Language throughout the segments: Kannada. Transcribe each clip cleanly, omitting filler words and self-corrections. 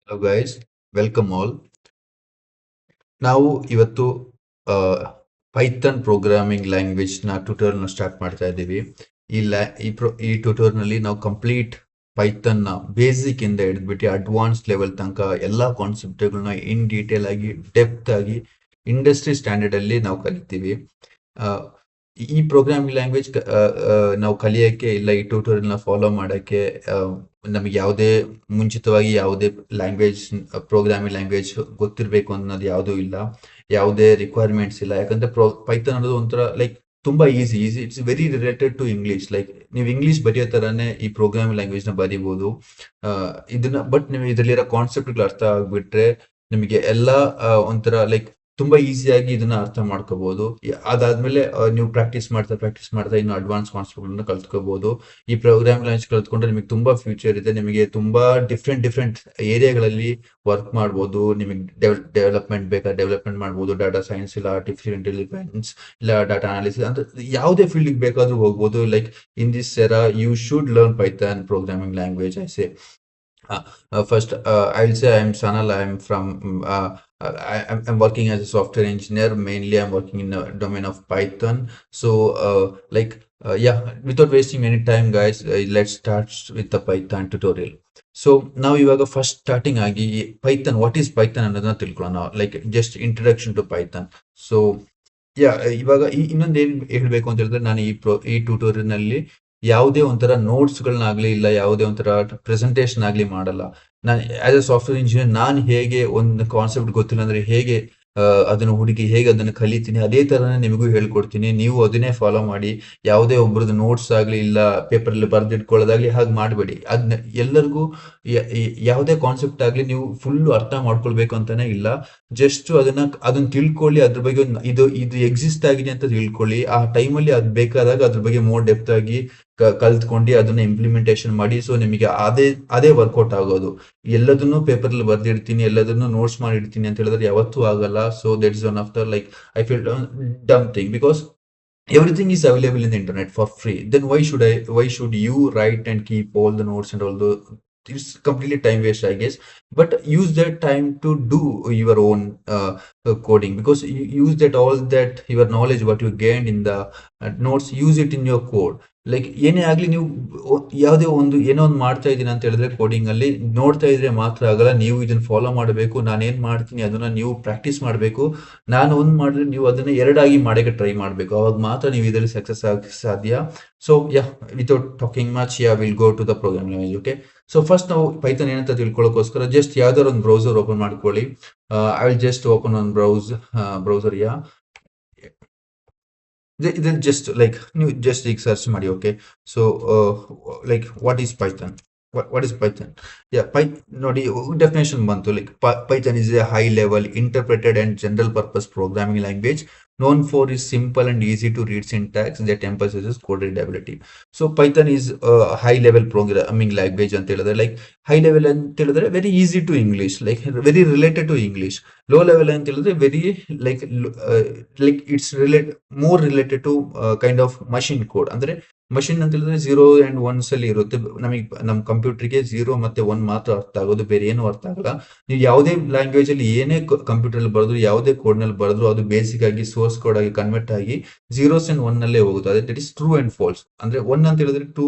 Hello guys, welcome all. ನಾವು ಇವತ್ತು ಪೈಥಾನ್ ಪ್ರೋಗ್ರಾಮಿಂಗ್ ಲ್ಯಾಂಗ್ವೇಜ್ ನ ಟ್ಯೂಟೋರಿಯಲ್ ಸ್ಟಾರ್ಟ್ ಮಾಡ್ತಾ ಇದ್ದೀವಿ. ಈ ಟ್ಯೂಟೋರಿಯಲ್ ನಲ್ಲಿ ನಾವು ಕಂಪ್ಲೀಟ್ ಪೈಥಾನ್ ನ ಬೇಸಿಕ್ ಇಂದ ಹಿಡಿದ್ಬಿಟ್ಟು ಅಡ್ವಾನ್ಸ್ ಲೆವೆಲ್ ತನಕ ಎಲ್ಲಾ ಕಾನ್ಸೆಪ್ಟ್ಗಳನ್ನ ಇನ್ ಡೀಟೇಲ್ ಆಗಿ ಡೆಪ್ತ್ ಆಗಿ ಇಂಡಸ್ಟ್ರಿ ಸ್ಟ್ಯಾಂಡರ್ಡ್ ಅಲ್ಲಿ ನಾವು ಕಲಿತೀವಿ. ಆ, ಈ ಪ್ರೋಗ್ರಾಮಿಂಗ್ ಲ್ಯಾಂಗ್ವೇಜ್ ನಾವು ಕಲಿಯಕ್ಕೆ ಇಲ್ಲ ಈ ಟ್ಯೂಟೋರಿಯಲ್ ನ ಫಾಲೋ ಮಾಡಕ್ಕೆ ನಮಗೆ ಯಾವುದೇ ಮುಂಚಿತವಾಗಿ ಯಾವುದೇ ಲ್ಯಾಂಗ್ವೇಜ್ ಪ್ರೋಗ್ರಾಮಿಂಗ್ ಲ್ಯಾಂಗ್ವೇಜ್ ಗೊತ್ತಿರಬೇಕು ಅನ್ನೋದು ಯಾವುದೂ ಇಲ್ಲ. ಯಾವುದೇ ರಿಕ್ವೈರ್ಮೆಂಟ್ಸ್ ಇಲ್ಲ. ಯಾಕಂದ್ರೆ ಪೈಥಾನ್ ಅನ್ನೋದು ಒಂಥರ ಲೈಕ್ ತುಂಬಾ easy it's very related to English. Like ನೀವು ಇಂಗ್ಲಿಷ್ ಬರೆಯೋ ತರಾನೇ ಈ ಪ್ರೋಗ್ರಾಮಿಂಗ್ ಲ್ಯಾಂಗ್ವೇಜ್ ನ ಬರೀಬಹುದು. ಇದನ್ನ ಬಟ್ ನೀವು ಇದರಲ್ಲಿರೋ ಕಾನ್ಸೆಪ್ಟ್ಗಳು ಅರ್ಥ ಆಗ್ಬಿಟ್ರೆ ನಿಮಗೆ ಎಲ್ಲ ಒಂಥರ ಲೈಕ್ ತುಂಬಾ ಈಸಿಯಾಗಿ ಇದನ್ನ ಅರ್ಥ ಮಾಡ್ಕೋಬಹುದು. ಅದಾದ್ಮೇಲೆ ನೀವು ಪ್ರಾಕ್ಟೀಸ್ ಮಾಡ್ತಾ ಇನ್ನು ಅಡ್ವಾನ್ಸ್ ಕಾನ್ಸೆಪ್ಟ್ ಕಲ್ತ್ಕೋಬಹುದು. ಈ ಪ್ರೋಗ್ರಾಮ್ ಲ್ಯಾಂಗ್ವೇಜ್ ಕಲ್ತ್ಕೊಂಡ್ರೆ ನಿಮಗೆ ತುಂಬಾ ಫ್ಯೂಚರ್ ಇದೆ. ನಿಮಗೆ ತುಂಬಾ ಡಿಫ್ರೆಂಟ್ ಏರಿಯಾಗಳಲ್ಲಿ ವರ್ಕ್ ಮಾಡ್ಬೋದು. ನಿಮಗೆ ಡೆವಲಪ್ಮೆಂಟ್ ಬೇಕಾದ್ರೆ ಡೆವಲಪ್ಮೆಂಟ್ ಮಾಡ್ಬೋದು, ಡಾಟಾ ಸೈನ್ಸ್ ಇಲ್ಲ ಆರ್ಟಿಫಿಷಿಯಲ್ ಇಂಟೆಲಿಜೆನ್ಸ್ ಇಲ್ಲ ಡಾಟಾ ಅನಾಲಿಸಿಸ್ ಅಂದ್ರೆ ಯಾವುದೇ ಫೀಲ್ಡ್ ಬೇಕಾದ್ರೂ ಹೋಗ್ಬೋದು. Like in this era you should learn Python programming language. I say first, I'll say I'm Sanal. I'm working as a software engineer. Mainly, I'm working in the domain of Python. So, yeah, without wasting any time, guys, let's start with the Python tutorial. So ನಾವು ಇವಾಗ ಫಸ್ಟ್ ಸ್ಟಾರ್ಟಿಂಗ್ ಆಗಿ ಪೈಥಾನ್, ವಾಟ್ ಈಸ್ ಪೈಥಾನ್ ಅನ್ನೋದನ್ನ ತಿಳ್ಕೊಳ್ಳೋಣ. Like just introduction to Python. So ಇವಾಗ ಇನ್ನೊಂದು ಏನ್ ಹೇಳ್ಬೇಕು ಅಂತ ಹೇಳಿದ್ರೆ, ನಾನು ಈ ಟ್ಯೂಟೋರಿಯಲ್ ನಲ್ಲಿ ಯಾವುದೇ ಒಂಥರ ನೋಟ್ಸ್ ಗಳನ್ನಾಗ್ಲಿ ಇಲ್ಲ ಯಾವುದೇ ಒಂಥರ ಪ್ರೆಸೆಂಟೇಶನ್ ಆಗ್ಲಿ ಮಾಡಲ್ಲ. ನಾನು ಆಸ್ ಎ ಸಾಫ್ಟ್ವೇರ್ ಇಂಜಿನಿಯರ್ ನಾನು ಹೇಗೆ ಒಂದು ಕಾನ್ಸೆಪ್ಟ್ ಗೊತ್ತಿಲ್ಲ ಅಂದ್ರೆ ಹೇಗೆ ಅದನ್ನು ಹುಡುಕಿ ಹೇಗೆ ಅದನ್ನು ಕಲಿತೀನಿ, ಅದೇ ತರನೇ ನಿಮಗೂ ಹೇಳ್ಕೊಡ್ತೀನಿ. ನೀವು ಅದನ್ನೇ ಫಾಲೋ ಮಾಡಿ. ಯಾವುದೇ ಒಬ್ರದ್ದು ನೋಟ್ಸ್ ಆಗ್ಲಿ ಇಲ್ಲ ಪೇಪರ್ ಅಲ್ಲಿ ಬರ್ದಿಟ್ಕೊಳ್ಳೋದಾಗ್ಲಿ ಹಾಗೆ ಮಾಡಬೇಡಿ. ಅದನ್ನ ಎಲ್ಲರಿಗೂ ಯಾವುದೇ ಕಾನ್ಸೆಪ್ಟ್ ಆಗ್ಲಿ ನೀವು ಫುಲ್ ಅರ್ಥ ಮಾಡ್ಕೊಳ್ಬೇಕು ಅಂತಾನೆ ಇಲ್ಲ. ಜಸ್ಟ್ ಅದನ್ನ ತಿಳ್ಕೊಳ್ಳಿ. ಅದ್ರ ಬಗ್ಗೆ ಇದು ಎಕ್ಸಿಸ್ಟ್ ಆಗಿದೆ ಅಂತ ತಿಳ್ಕೊಳ್ಳಿ. ಆ ಟೈಮಲ್ಲಿ ಅದ್ ಬೇಕಾದಾಗ ಅದ್ರ ಬಗ್ಗೆ ಮೋರ್ ಡೆಪ್ತ್ ಆಗಿ ಕಲ್ತ್ಕೊಂಡು ಅದನ್ನ ಇಂಪ್ಲಿಮೆಂಟೇಶನ್ ಮಾಡಿ. ಸೊ ನಿಮಗೆ ಅದೇ ವರ್ಕೌಟ್ ಆಗೋದು. ಎಲ್ಲದನ್ನು ಪೇಪರ್ ಅಲ್ಲಿ ಬರ್ದಿಡ್ತೀನಿ, ಎಲ್ಲದನ್ನು ನೋಟ್ಸ್ ಮಾಡಿಡ್ತೀನಿ ಅಂತ ಹೇಳಿದ್ರೆ ಯಾವತ್ತೂ ಆಗಲ್ಲ. So that is one of the like I feel dumb thing, because everything is available in the internet for free. Then why should you write and keep all the notes and all the, it's completely time waste, I guess. But use that time to do your own coding, because you use that all that your knowledge what you gained in the notes, use it in your code. Like ಏನೇ ಆಗ್ಲಿ ನೀವು ಯಾವುದೇ ಏನೋ ಒಂದು ಮಾಡ್ತಾ ಇದ್ದೀನಿ ಅಂತ ಹೇಳಿದ್ರೆ ಕೋಡಿಂಗ್ ಅಲ್ಲಿ ನೋಡ್ತಾ ಇದ್ರೆ ಮಾತ್ರ ಆಗಲ್ಲ. ನೀವು ಇದನ್ನ ಫಾಲೋ ಮಾಡಬೇಕು. ನಾನೇನ್ ಮಾಡ್ತೀನಿ ಅದನ್ನ ನೀವು ಪ್ರಾಕ್ಟೀಸ್ ಮಾಡಬೇಕು. ನಾನು ಒಂದ್ ಮಾಡಿದ್ರೆ ನೀವು ಅದನ್ನ ಎರಡಾಗಿ ಮಾಡಕ್ಕೆ ಟ್ರೈ ಮಾಡಬೇಕು. ಅವಾಗ ಮಾತ್ರ ನೀವು ಇದರಲ್ಲಿ ಸಕ್ಸಸ್ ಆಗಕ್ಕೆ ಸಾಧ್ಯ. So without talking much will go to the program language. Okay, so first ನಾವು ಪೈಥಾನ್ ಏನಂತ ತಿಳ್ಕೊಳ್ಳೋಕೋಸ್ಕರ ಜಸ್ಟ್ ಯಾವ್ದಾದ್ರು ಒಂದು ಬ್ರೌಸರ್ ಓಪನ್ ಮಾಡ್ಕೊಳ್ಳಿ. I will just open one browser. ಇದನ್ನ ಜಸ್ಟ್ ಲೈಕ್ ನೀವು ಜಸ್ಟ್ ಈಗ ಸರ್ಚ್ ಮಾಡಿ. Okay, so like what is Python, what is Python? ನೋಡಿ, ಡೆಫಿನೇಷನ್ ಬಂತು. Like Python is a high level interpreted and general purpose programming language known for its simple and easy to read syntax that emphasizes code readability. So Python is a high level programming language ಅಂತ ಹೇಳಿದ್ರೆ, ಲೈಕ್ ಹೈ ಲೆವೆಲ್ ಅಂತ ಹೇಳಿದ್ರೆ very easy to English, like very related to English. Low level ಅಂತ ಹೇಳಿದ್ರೆ very like it's more related to kind of machine code. ಅಂದ್ರೆ ಮಷಿನ್ ಅಂತ ಹೇಳಿದ್ರೆ 0 and 1s ಅಲ್ಲಿ ಇರುತ್ತೆ. ನಮ್ಮ ಕಂಪ್ಯೂಟರ್ಗೆ 0 ಮತ್ತೆ 1 ಮಾತ್ರ ಅರ್ಥ ಆಗೋದು, ಬೇರೆ ಏನು ಅರ್ಥ ಆಗಲ್ಲ. ನೀವು ಯಾವುದೇ ಲ್ಯಾಂಗ್ವೇಜ್ ಅಲ್ಲಿ ಏನೇ ಕಂಪ್ಯೂಟರ್ ಅಲ್ಲಿ ಬರೆದ್ರು, ಯಾವುದೇ ಕೋಡ್ ನಲ್ಲಿ ಬರೆದ್ರು, ಅದು ಬೇಸಿಕ್ ಆಗಿ ಸೋರ್ಸ್ ಕೋಡ್ ಆಗಿ ಕನ್ವರ್ಟ್ ಆಗಿ 0s and 1 ನಲ್ಲೇ ಹೋಗುತ್ತೆ. That is true and false. ಅಂದ್ರೆ 1 ಅಂತ ಹೇಳಿದ್ರೆ ಟ್ರೂ,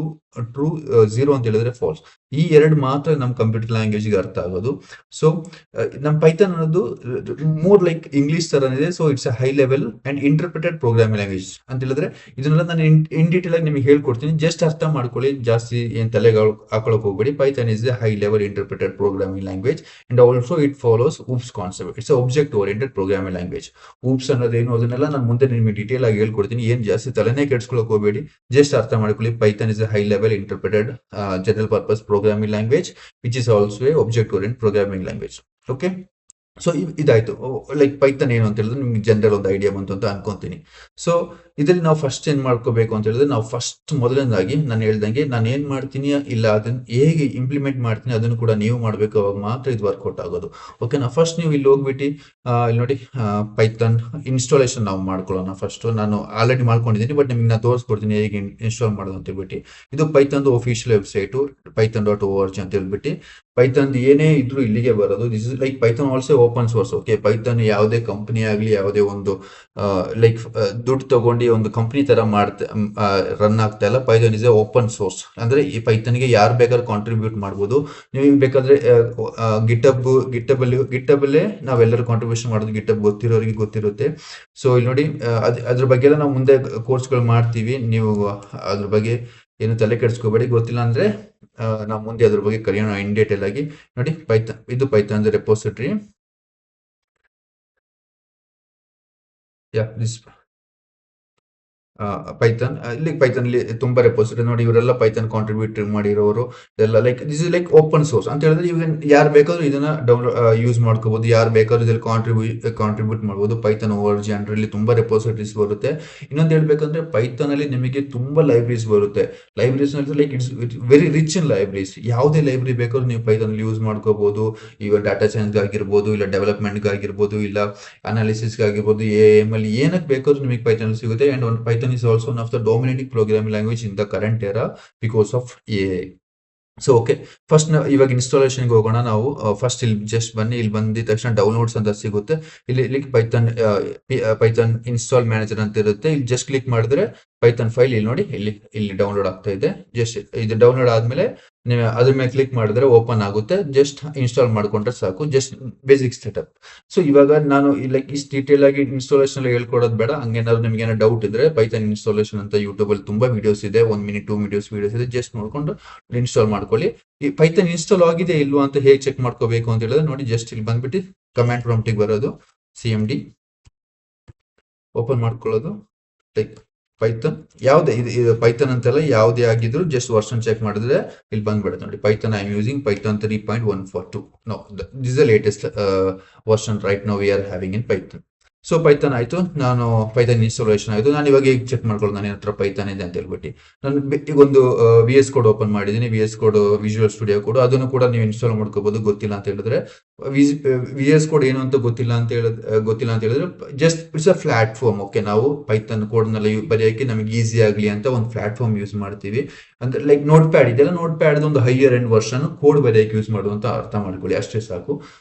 0 ಅಂತ ಹೇಳಿದ್ರೆ ಫಾಲ್ಸ್. ಈ ಎರಡು ಮಾತ್ರ ನಮ್ಮ ಕಂಪ್ಯೂಟರ್ ಲ್ಯಾಂಗ್ವೇಜ್ ಗೆ ಅರ್ಥ ಆಗೋದು. ಸೊ ನಮ್ಮ ಪೈಥಾನ್ ಅನ್ನೋದು ಮೋರ್ ಲೈಕ್ ಇಂಗ್ಲಿಷ್ ತರ ಇದೆ. So it's a high level and interpreted programming language ಅಂತ ಹೇಳಿದ್ರೆ ಇದನ್ನೆಲ್ಲ ನಾನು ಇನ್ ಡೀಟೇಲ್ ಆಗಿ ನಿಮಗೆ ಹೇಳ್ಕೊಡ್ತೀನಿ. ಜಸ್ಟ್ ಅರ್ಥ ಮಾಡ್ಕೊಳ್ಳಿ, ಜಾಸ್ತಿ ಏನ್ ತಲೆಗೆ ಹಾಕೊಳಕ್ ಹೋಗ್ಬೇಡಿ. Python is a high level interpreted programming language and also it follows oops concept. It's object oriented programming language. oops ಅನ್ನೋದೇನು ಅದನ್ನೆಲ್ಲ ನಾನು ಮುಂದೆ ನಿಮಗೆ ಡೀಟೇಲ್ ಆಗಿ ಹೇಳ್ಕೊಡ್ತೀನಿ. ಏನ್ ಜಾಸ್ತಿ ತಲೆನೇ ಕೆಡ್ಸ್ಕೊಳಕ್ ಹೋಗ್ಬೇಡಿ, ಜಸ್ಟ್ ಅರ್ಥ ಮಾಡ್ಕೊಳ್ಳಿ. Python is a high level interpreted general purpose programming language which is also A object oriented programming language. Okay, so ಇದಾಯ್ತು. ಲೈಕ್ ಪೈಥಾನ್ ಏನು ಅಂತ ಹೇಳಿದ್ರೆ ನಿಮ್ಗೆ ಜನರಲ್ ಒಂದು ಐಡಿಯಾ ಬಂತು ಅಂತ ಅನ್ಕೊಂತೀನಿ. ಸೊ ಇದರಲ್ಲಿ ನಾವು ಫಸ್ಟ್ ಏನ್ ಮಾಡ್ಕೋಬೇಕು ಅಂತ ಹೇಳಿದ್ರೆ, ನಾವು ಫಸ್ಟ್ ಮೊದಲನೇದಾಗಿ ನಾನು ಹೇಳ್ದಂಗೆ ನಾನು ಏನ್ ಮಾಡ್ತೀನಿ ಇಲ್ಲ ಅದನ್ನ ಹೇಗೆ ಇಂಪ್ಲಿಮೆಂಟ್ ಮಾಡ್ತೀನಿ ಅದನ್ನು ಕೂಡ ನೀವು ಮಾಡ್ಬೇಕು. ಅವಾಗ ಮಾತ್ರ ಇದು ವರ್ಕೌಟ್ ಆಗೋದು. ಓಕೆನಾ? ಫಸ್ಟ್ ನೀವು ಇಲ್ಲಿ ಹೋಗ್ಬಿಟ್ಟು ಇಲ್ಲಿ ನೋಡಿ ಪೈಥಾನ್ ಇನ್ಸ್ಟಾಲೇಷನ್ ನಾವು ಮಾಡ್ಕೊಳ್ಳೋಣ. ಫಸ್ಟ್ ನಾನು ಆಲ್ರೆಡಿ ಮಾಡ್ಕೊಂಡಿದ್ದೀನಿ, ಬಟ್ ನಿಮ್ಗೆ ನಾನು ತೋರಿಸ್ಕೊಡ್ತೀನಿ ಹೇಗೆ ಇನ್ಸ್ಟಾಲ್ ಮಾಡೋದು ಅಂತ ಹೇಳ್ಬಿಟ್ಟು. ಇದು ಪೈಥಾನ್ ಒಫಿಷಿಯಲ್ ವೆಬ್ಸೈಟು python.org ಅಂತ ಹೇಳ್ಬಿಟ್ಟು ಪೈಥಾನ್ ಏನೇ ಇದ್ರೂ ಇಲ್ಲಿಗೆ ಬರೋದು. This is like Python also open source. Okay, Python ಯಾವುದೇ ಕಂಪನಿ ಆಗಲಿ ಯಾವುದೇ ಒಂದು ಲೈಕ್ ದುಡ್ಡು ತಗೊಂಡು ಒಂದು ಕಂಪನಿ ತರ ರನ್ ಆಗ್ತಾ ಇಲ್ಲ. Python is A open source. ಅಂದ್ರೆ ಈ ಪೈಥಾನ್ಗೆ ಯಾರು ಬೇಕಾದ್ರೂ ಕಾಂಟ್ರಿಬ್ಯೂಟ್ ಮಾಡ್ಬೋದು. ನೀವು ಬೇಕಾದ್ರೆ ಗಿಟಬಲ್ಲೇ ನಾವೆಲ್ಲರೂ ಕಾಂಟ್ರಿಬ್ಯೂಷನ್ ಮಾಡೋದು. ಗಿಟಬ್ ಗೊತ್ತಿರೋರಿಗೆ ಗೊತ್ತಿರುತ್ತೆ. ಸೊ ಇಲ್ಲಿ ನೋಡಿ, ಅದ್ರ ಬಗ್ಗೆ ಎಲ್ಲ ನಾವು ಮುಂದೆ ಕೋರ್ಸ್ಗಳು ಮಾಡ್ತೀವಿ. ನೀವು ಅದ್ರ ಬಗ್ಗೆ ಏನು ತಲೆ ಕೆಡಿಸ್ಕೋಬೇಡಿ. ಗೊತ್ತಿಲ್ಲ ಅಂದ್ರೆ ನಾವು ಮುಂದೆ ಅದ್ರ ಬಗ್ಗೆ ಕಲಿಯೋಣ ಇನ್ ಡೀಟೇಲ್ ಆಗಿ. ನೋಡಿ, ಪೈಥಾನ್, ಇದು ಪೈಥಾನ್ ರೆಪೋಸಿಟರಿ. This Python. ಇಲ್ಲಿ ಪೈಥಾನ್ ಅಲ್ಲಿ ತುಂಬಾ ರೆಪೋಸಿಟರಿ ನೋಡಿ. ಇವರೆಲ್ಲ ಪೈಥಾನ್ ಕಾಂಟ್ರಿಬ್ಯೂಟ್ ಮಾಡಿರೋರು ಎಲ್ಲ. Like this is like open source ಅಂತ ಹೇಳಿದ್ರೆ ಇವಾಗ ಯಾರು ಬೇಕಾದ್ರೂ ಇದನ್ನ ಡೌನ್ಲೋಡ್ ಯೂಸ್ ಮಾಡ್ಕೋಬಹುದು. ಯಾರು ಬೇಕಾದ್ರೂ ಇದ್ರಲ್ಲಿ ಕಾಂಟ್ರಿಬ್ಯೂಟ್ ಮಾಡ್ಬೋದು. ಪೈಥಾನ್ ಓವರ್ ಜನರಲಿ ತುಂಬಾ ರೆಪೋಸಿಟರೀಸ್ ಬರುತ್ತೆ. ಇನ್ನೊಂದು ಹೇಳ್ಬೇಕಂದ್ರೆ ಪೈಥಾನ್ ಅಲ್ಲಿ ನಿಮಗೆ ತುಂಬಾ ಲೈಬ್ರರೀಸ್ ಬರುತ್ತೆ. Libraries like it's very rich in libraries. ಯಾವುದೇ ಲೈಬ್ರರಿ ಬೇಕಾದ್ರೂ ನೀವು ಪೈಥಾನ್ ಅಲ್ಲಿ ಯೂಸ್ ಮಾಡ್ಕೋಬಹುದು. ಈಗ ಡಾಟಾ ಸೈನ್ಸ್ ಆಗಿರ್ಬೋದು, ಇಲ್ಲ ಡೆವಲಪ್ಮೆಂಟ್ ಆಗಿರ್ಬೋದು, ಇಲ್ಲ ಅನಾಲಿಸಿಸ್ ಆಗಿರ್ಬೋದು, AML ಏನಕ್ಕೆ ಬೇಕಾದ್ರೂ ನಿಮಗೆ ಪೈಥಾನ್ ಸಿಗುತ್ತೆ. ಅಂಡ್ ಒಂದು Python is also one of the dominating programming language in the current era because of AI. So okay, first ಇವಾಗ ಇನ್ಸ್ಟಾಲೇಷನ್ಗೆ ಹೋಗೋಣ ನಾವು. ಫಸ್ಟ್ ಇಲ್ಲಿ ಜಸ್ಟ್ ಬನ್ನಿ. ಇಲ್ಲಿ ಬಂದಿದ ತಕ್ಷಣ ಡೌನ್ಲೋಡ್ಸ್ ಅಂತ ಸಿಗುತ್ತೆ. ಇಲ್ಲಿ ಪೈಥಾನ್ ಇನ್ಸ್ಟಾಲ್ ಮ್ಯಾನೇಜರ್ ಅಂತ ಇರುತ್ತೆ. ಇಲ್ಲಿ ಜಸ್ಟ್ ಕ್ಲಿಕ್ ಮಾಡಿದ್ರೆ ಪೈಥಾನ್ ಫೈಲ್ ಇಲ್ಲಿ ನೋಡಿ, ಇಲ್ಲಿ ಡೌನ್ಲೋಡ್ ಆಗ್ತಾ ಇದೆ. ಜಸ್ಟ್ ಇದು ಡೌನ್ಲೋಡ್ ಆದ್ಮೇಲೆ ನೀವು ಅದ್ರ ಮೇಲೆ ಕ್ಲಿಕ್ ಮಾಡಿದ್ರೆ ಓಪನ್ ಆಗುತ್ತೆ. ಜಸ್ಟ್ ಇನ್ಸ್ಟಾಲ್ ಮಾಡ್ಕೊಂಡ್ರೆ ಸಾಕು. Just basic setup. ಸೊ ಇವಾಗ ನಾನು ಲೈಕ್ ಇಷ್ಟು ಡೀಟೇಲ್ ಆಗಿ ಇನ್ಸ್ಟಾಲೇಷನ್ ಹೇಳ್ಕೊಡೋದು ಬೇಡ. ಹಂಗೇನಾದ್ರು ನಿಮ್ಗೆ ಏನೋ ಡೌಟ್ ಇದ್ರೆ ಪೈಥಾನ್ ಇನ್ಸ್ಟಾಲೇಷನ್ ಅಂತ ಯೂಟ್ಯೂಬ್ ಅಲ್ಲಿ ತುಂಬಾ ವಿಡಿಯೋಸ್ ಇದೆ. 1 minute 2 minutes ವಿಡಿಯೋಸ್ ಇದೆ. ಜಸ್ಟ್ ನೋಡ್ಕೊಂಡು ಇನ್ಸ್ಟಾಲ್ ಮಾಡ್ಕೊಳ್ಳಿ. ಈ ಪೈಥಾನ್ ಇನ್ಸ್ಟಾಲ್ ಆಗಿದೆ ಇಲ್ವಾ ಅಂತ ಹೇಗೆ ಚೆಕ್ ಮಾಡ್ಕೋಬೇಕು ಅಂತ ಹೇಳಿದ್ರೆ ನೋಡಿ, ಜಸ್ಟ್ ಇಲ್ಲಿ ಬಂದ್ಬಿಟ್ಟು ಕಮಾಂಡ್ ಪ್ರಾಂಪ್ಟಿಗೆ ಬರೋದು, CMD ಓಪನ್ ಮಾಡ್ಕೊಳ್ಳೋದು. ಲೈಕ್ ಪೈಥಾನ್ ಯಾವುದೇ ಇದು ಪೈಥಾನ್ ಅಂತೆಲ್ಲ ಯಾವುದೇ ಆಗಿದ್ರು ಜಸ್ಟ್ ವರ್ಷನ್ ಚೆಕ್ ಮಾಡಿದ್ರೆ ಇಲ್ಲಿ ಬಂದ್ಬಿಡುತ್ತೆ ನೋಡಿ. Python I am using Python 3.142. No, this is the latest version right now we are having in Python. So Python ಆಯ್ತು, ನಾನು ಪೈಥಾನ್ ಇನ್ಸ್ಟಾಲೇಷನ್ ಆಯ್ತು. ನಾನು ಇವಾಗ ಈಗ ಚೆಕ್ ಮಾಡ್ಕೊಳ್ಳೋದು ನನ್ನ ಹತ್ರ ಪೈಥಾನ್ ಇದೆ ಅಂತ ಹೇಳ್ಬಿಟ್ಟು. ನಾನು ಈಗ ಒಂದು VS ಕೋಡ್ ಓಪನ್ ಮಾಡಿದ್ದೀನಿ. VS code, visual studio code, ಅದನ್ನು ಕೂಡ ನೀವು ಇನ್ಸ್ಟಾಲ್ ಮಾಡ್ಕೋಬಹುದು. ಗೊತ್ತಿಲ್ಲ ಅಂತ ಹೇಳಿದ್ರೆ VS ಕೋಡ್ ಏನು ಅಂತ ಗೊತ್ತಿಲ್ಲ ಅಂತ ಹೇಳಿದ್ರೆ just it's a platform. Okay, ನಾವು ಪೈಥಾನ್ ಕೋಡ್ ನೆಲ್ಲ ಬರೆಯೋಕೆ ನಮಗೆ ಈಸಿ ಆಗಲಿ ಅಂತ ಒಂದು ಪ್ಲಾಟ್ಫಾರ್ಮ್ ಯೂಸ್ ಮಾಡ್ತೀವಿ. ಅಂದ್ರೆ ಲೈಕ್ ನೋಟ್ ಪ್ಯಾಡ್ ಇದೆಲ್ಲ, ನೋಟ್ ಪ್ಯಾಡ್ ಒಂದು ಹೈಯರ್ ಎಂಡ್ ವರ್ಷನ್ ಕೋಡ್ ಬರೆಯೋಕೆ ಯೂಸ್ ಮಾಡುವಂತ ಅರ್ಥ ಮಾಡ್ಕೊಳ್ಳಿ, ಅಷ್ಟೇ ಸಾಕು.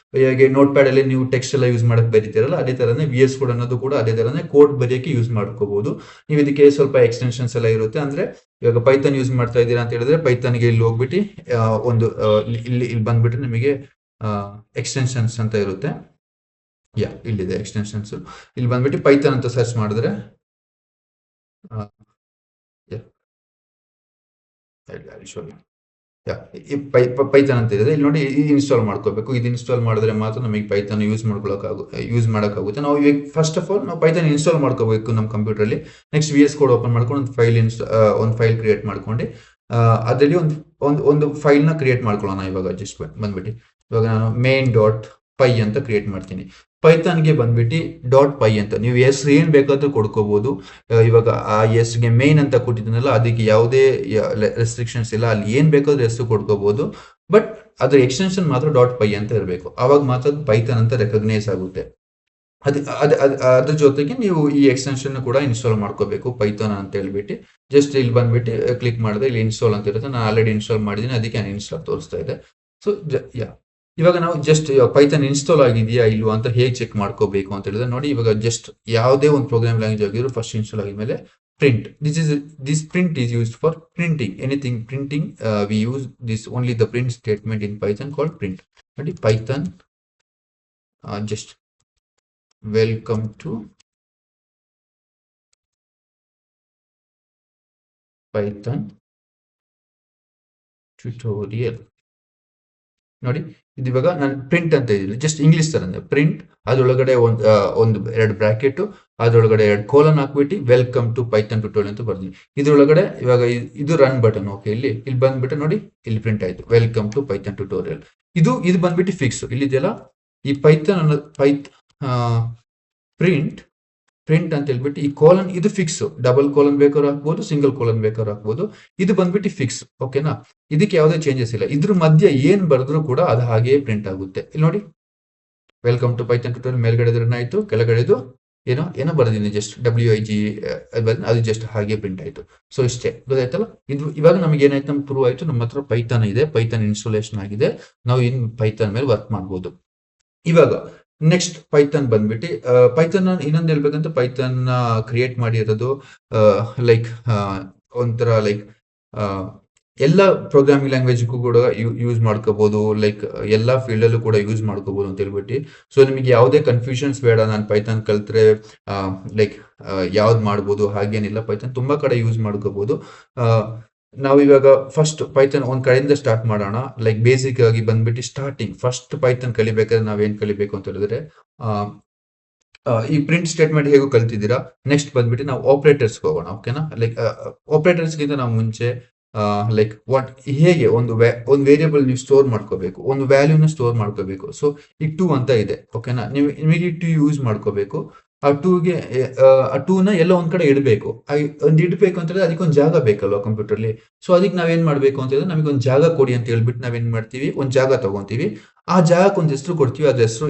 ಹಾಗೆ ನೋಟ್ ಪ್ಯಾಡ್ ಅಲ್ಲಿ ನೀವು ಟೆಕ್ಸ್ಟ್ ಎಲ್ಲ ಯೂಸ್ ಮಾಡಕ್ ಬರೀತಿರಲ್ಲ, ಅದೇ ತರನೇ VS ಕೋಡ್ ಅನ್ನೋದು ಕೂಡ ಅದೇ ತರನೇ ಕೋಡ್ ಬರೆಯೋಕೆ ಯೂಸ್ ಮಾಡ್ಕೋಬಹುದು. ನೀವು ಇದಕ್ಕೆ ಸ್ವಲ್ಪ ಎಕ್ಸ್ಟೆನ್ಷನ್ಸ್ ಎಲ್ಲ ಇರುತ್ತೆ. ಅಂದ್ರೆ ಇವಾಗ ಪೈಥಾನ್ ಯೂಸ್ ಮಾಡ್ತಾ ಇದ್ದೀರಾ ಅಂತ ಹೇಳಿದ್ರೆ ಪೈಥಾನ್ಗೆ ಇಲ್ಲಿ ಹೋಗ್ಬಿಟ್ಟು ಒಂದು ಇಲ್ಲಿ ಬಂದ್ಬಿಟ್ಟು ನಿಮಗೆ ಎಕ್ಸ್ಟೆನ್ಷನ್ಸ್ ಅಂತ ಇರುತ್ತೆ. ಇಲ್ಲಿದೆ ಎಕ್ಸ್ಟೆನ್ಷನ್ಸ್. ಇಲ್ಲಿ ಬಂದ್ಬಿಟ್ಟು ಪೈಥಾನ್ ಅಂತ ಸರ್ಚ್ ಮಾಡಿದ್ರೆ ಪೈಥಾನ್ ಅಂತ ಇದೆ. ಇಲ್ಲಿ ನೋಡಿ, ಇದು ಇನ್ಸ್ಟಾಲ್ ಮಾಡ್ಕೋಬೇಕು. ಇದು ಇನ್ಸ್ಟಾಲ್ ಮಾಡಿದ್ರೆ ಮಾತ್ರ ನಮಗೆ ಪೈಥಾನ್ ಯೂಸ್ ಮಾಡೋಕ್ಕಾಗುತ್ತೆ. ನಾವು ಈಗ ಫಸ್ಟ್ ಆಫ್ ಆಲ್ ನಾವು ಪೈಥಾನ್ ಇನ್ಸ್ಟಾಲ್ ಮಾಡ್ಕೋಬೇಕು ನಮ್ಮ ಕಂಪ್ಯೂಟರ್ ಅಲ್ಲಿ. ನೆಕ್ಸ್ಟ್ VS ಕೋಡ್ ಓಪನ್ ಮಾಡ್ಕೊಂಡು ಒಂದು ಫೈಲ್ ಕ್ರಿಯೇಟ್ ಮಾಡ್ಕೊಂಡು ಅದರಲ್ಲಿ ಒಂದು ಫೈಲ್ ನ ಕ್ರಿಯೇಟ್ ಮಾಡ್ಕೊಳ್ಳೋಣ. ಇವಾಗ ಜಸ್ಟ್ ಬಂದ್ಬಿಟ್ಟು ಇವಾಗ ನಾನು main.py ಅಂತ ಕ್ರಿಯೇಟ್ ಮಾಡ್ತೀನಿ. ಪೈಥಾನ್ಗೆ ಬಂದ್ಬಿಟ್ಟು .py ಅಂತ ನೀವು ಹೆಸರು ಏನ್ ಬೇಕಾದ್ರೂ ಕೊಡ್ಕೋಬಹುದು. ಇವಾಗ ಆ ಹೆಸರಿಗೆ ಮೇನ್ ಅಂತ ಕೊಟ್ಟಿದ್ದೀನಲ್ಲ, ಅದಕ್ಕೆ ಯಾವುದೇ ರೆಸ್ಟ್ರಿಕ್ಷನ್ಸ್ ಇಲ್ಲ. ಅಲ್ಲಿ ಏನ್ ಬೇಕಾದ್ರೂ ಹೆಸರು ಕೊಡ್ಕೋಬಹುದು. ಬಟ್ ಅದ್ರ ಎಕ್ಸ್ಟೆನ್ಷನ್ ಮಾತ್ರ .py ಅಂತ ಇರಬೇಕು. ಅವಾಗ ಮಾತ್ರ ಪೈಥಾನ್ ಅಂತ ರೆಕಗ್ನೈಸ್ ಆಗುತ್ತೆ. ಅದ್ರ ಜೊತೆಗೆ ನೀವು ಈ ಎಕ್ಸ್ಟೆನ್ಷನ್ ಕೂಡ ಇನ್ಸ್ಟಾಲ್ ಮಾಡ್ಕೋಬೇಕು, ಪೈಥಾನ್ ಅಂತ ಹೇಳ್ಬಿಟ್ಟು. ಜಸ್ಟ್ ಇಲ್ಲಿ ಬಂದ್ಬಿಟ್ಟು ಕ್ಲಿಕ್ ಮಾಡಿದ್ರೆ ಇಲ್ಲಿ ಇನ್ಸ್ಟಾಲ್ ಅಂತ ಇರುತ್ತೆ. ನಾನು ಆಲ್ರೆಡಿ ಇನ್ಸ್ಟಾಲ್ ಮಾಡಿದ್ದೀನಿ, ಅದಕ್ಕೆ ನಾನು ಇನ್ಸ್ಟಾಲ್ ತೋರಿಸ್ತಾ ಇದೆ. ಸೊ ಇವಾಗ ನಾವು ಜಸ್ಟ್ ಪೈಥಾನ್ ಇನ್ಸ್ಟಾಲ್ ಆಗಿದೆಯಾ ಇಲ್ವಾ ಅಂತ ಹೇಗೆ ಚೆಕ್ ಮಾಡ್ಕೋಬೇಕು ಅಂತ ಹೇಳಿದ್ರೆ ನೋಡಿ, ಇವಾಗ ಜಸ್ಟ್ ಯಾವುದೇ ಒಂದು ಪ್ರೋಗ್ರಾಮ್ ಲ್ಯಾಂಗ್ವೇಜ್ ಆಗಿದ್ರು ಫಸ್ಟ್ ಇನ್ಸ್ಟಾಲ್ ಆಗಿದ್ಮೇಲೆ print. This print is used for printing anything. Printing we use this only the print statement in Python called print. And Python just welcome to Python tutorial. ನೋಡಿ, ಇದು ಇವಾಗ ನಾನು ಪ್ರಿಂಟ್ ಅಂತ ಇದ್ದೀನಿ. ಜಸ್ಟ್ ಇಂಗ್ಲಿಷ್ ತರ ಪ್ರಿಂಟ್, ಅದರೊಳಗಡೆ ಒಂದು 2 ಬ್ರಾಕೆಟ್, ಅದರೊಳಗಡೆ 2 ಕೋಲನ್ ಹಾಕ್ಬಿಟ್ಟು ವೆಲ್ಕಮ್ ಟು ಪೈಥಾನ್ ಟ್ಯುಟೋರಿಯಲ್ ಅಂತ ಬರ್ತೀನಿ. ಇದ್ರೊಳಗಡೆ ಇವಾಗ ಇದು ರನ್ ಬಟನ್. ಓಕೆ, ಇಲ್ಲಿ ಬಂದ್ಬಿಟ್ಟು ನೋಡಿ, ಇಲ್ಲಿ ಪ್ರಿಂಟ್ ಆಯ್ತು ವೆಲ್ಕಮ್ ಟು ಪೈಥಾನ್ ಟ್ಯುಟೋರಿಯಲ್. ಇದು ಬಂದ್ಬಿಟ್ಟು ಫಿಕ್ಸ್. ಇಲ್ಲಿದೆಯಲ್ಲ ಈ ಪೈಥಾನ್ ಅನ್ನೋದು ಪ್ರಿಂಟ್ ಅಂತ ಹೇಳ್ಬಿಟ್ಟು ಈ ಕೋಲನ್ ಇದು ಫಿಕ್ಸ್. ಡಬಲ್ ಕೋಲನ್ ಬೇಕಾದ್ರೂ ಹಾಕ್ಬೋದು, ಸಿಂಗಲ್ ಕೋಲನ್ ಬೇಕಾದ್ರೂ ಹಾಕ್ಬೋದು. ಇದು ಬಂದ್ಬಿಟ್ಟು ಫಿಕ್ಸ್. ಓಕೆನಾ, ಇದಕ್ಕೆ ಯಾವುದೇ ಚೇಂಜಸ್ ಇಲ್ಲ. ಇದ್ರ ಮಧ್ಯೆ ಏನ್ ಬರೆದ್ರು ಕೂಡ ಅದು ಹಾಗೆ ಪ್ರಿಂಟ್ ಆಗುತ್ತೆ. ಇಲ್ಲಿ ನೋಡಿ, ವೆಲ್ಕಮ್ ಟು ಪೈಥಾನ್ ಟ್ಯುಟೋರಿಯಲ್ ಮೇಲ್ಗಡೆ ರನ್ ಆಯ್ತು, ಕೆಳಗಡೆದು ಏನೋ ಬರೆದಿನಿ ಜಸ್ಟ್ WIG ಅದು ಜಸ್ಟ್ ಹಾಗೆ ಪ್ರಿಂಟ್ ಆಯ್ತು. ಸೊ ಇಷ್ಟೇ ಗೊತ್ತಾಯ್ತಲ್ಲ. ಇದು ಇವಾಗ ನಮಗೆ ಏನಾಯ್ತು, ನಮ್ಗೆ ಪ್ರೂವ್ ಆಯ್ತು ನಮ್ಮ ಹತ್ರ ಪೈಥಾನ್ ಇದೆ, ಪೈಥಾನ್ ಇನ್ಸ್ಟಾಲೇಷನ್ ಆಗಿದೆ, ನಾವು ಇನ್ ಪೈಥಾನ್ ಮೇಲೆ ವರ್ಕ್ ಮಾಡ್ಬೋದು. ಇವಾಗ ನೆಕ್ಸ್ಟ್ ಪೈಥಾನ್ ಬಂದ್ಬಿಟ್ಟು ಪೈಥಾನ್ ಇನ್ನೊಂದು ಹೇಳ್ಬೇಕಂತ ಪೈಥಾನ್ ಕ್ರಿಯೇಟ್ ಮಾಡಿರೋದು ಲೈಕ್ ಒಂಥರ ಲೈಕ್ ಎಲ್ಲ ಪ್ರೋಗ್ರಾಮಿಂಗ್ ಲ್ಯಾಂಗ್ವೇಜ್ಗೂ ಕೂಡ ಯೂಸ್ ಮಾಡ್ಕೋಬಹುದು, ಲೈಕ್ ಎಲ್ಲ ಫೀಲ್ಡ್ ಅಲ್ಲೂ ಕೂಡ ಯೂಸ್ ಮಾಡ್ಕೋಬಹುದು ಅಂತ ಹೇಳ್ಬಿಟ್ಟು. ಸೊ ನಿಮಗೆ ಯಾವುದೇ ಕನ್ಫ್ಯೂಷನ್ಸ್ ಬೇಡ, ನಾನು ಪೈಥಾನ್ ಕಲ್ತ್ರೆ ಲೈಕ್ ಯಾವ್ದು ಮಾಡ್ಬೋದು ಹಾಗೇನಿಲ್ಲ, ಪೈಥಾನ್ ತುಂಬಾ ಕಡೆ ಯೂಸ್ ಮಾಡ್ಕೋಬಹುದು. ನಾವು ಇವಾಗ ಫಸ್ಟ್ ಪೈಥಾನ್ ಒಂದ್ ಕಡೆಯಿಂದ ಸ್ಟಾರ್ಟ್ ಮಾಡೋಣ. ಲೈಕ್ ಬೇಸಿಕ್ ಆಗಿ ಬಂದ್ಬಿಟ್ಟು ಸ್ಟಾರ್ಟಿಂಗ್ ಫಸ್ಟ್ ಪೈಥಾನ್ ಕಲಿಬೇಕಾದ್ರೆ ನಾವೇನ್ ಕಲಿಬೇಕು ಅಂತ ಹೇಳಿದ್ರೆ ಈ ಪ್ರಿಂಟ್ ಸ್ಟೇಟ್ಮೆಂಟ್ ಹೇಗೂ ಕಲ್ತಿದ್ದೀರಾ. ನೆಕ್ಸ್ಟ್ ಬಂದ್ಬಿಟ್ಟು ನಾವು ಆಪರೇಟರ್ಸ್ ಹೋಗೋಣ, ಓಕೆನಾ. ಲೈಕ್ ಆಪರೇಟರ್ಸ್ಗಿಂತ ನಾವು ಮುಂಚೆ ಲೈಕ್ ವಾಟ್ ಹೇಗೆ ಒಂದು ವೇರಿಯಬಲ್ ನೀವು ಸ್ಟೋರ್ ಮಾಡ್ಕೋಬೇಕು, ಒಂದು ವ್ಯಾಲ್ಯೂನ ಸ್ಟೋರ್ ಮಾಡ್ಕೋಬೇಕು. ಸೊ ಈ ಟೂ ಅಂತ ಇದೆ, ಓಕೆನಾ. ನಿಮಗೆ ಟೂ ಯೂಸ್ ಮಾಡ್ಕೋಬೇಕು. ಆ ಟೂನ ಎಲ್ಲ ಒಂದ್ ಕಡೆ ಇಡಬೇಕು. ಒಂದು ಇಡಬೇಕು ಅಂತ ಹೇಳಿದ್ರೆ ಅದಕ್ಕೆ ಒಂದು ಜಾಗ ಬೇಕಲ್ವಾ ಕಂಪ್ಯೂಟರ್ಲಿ. ಸೊ ಅದಕ್ಕೆ ನಾವೇನ್ ಮಾಡ್ಬೇಕು ಅಂತ ಹೇಳಿದ್ರೆ ನಮಗೆ ಒಂದು ಜಾಗ ಕೊಡಿ ಅಂತ ಹೇಳ್ಬಿಟ್ಟು ನಾವೇನ್ ಮಾಡ್ತೀವಿ, ಒಂದು ಜಾಗ ತಗೊಂತೀವಿ. ಆ ಜಾಗಕ್ಕೆ ಒಂದು ಹೆಸರು ಕೊಡ್ತೀವಿ, ಅದ್ರ ಹೆಸರು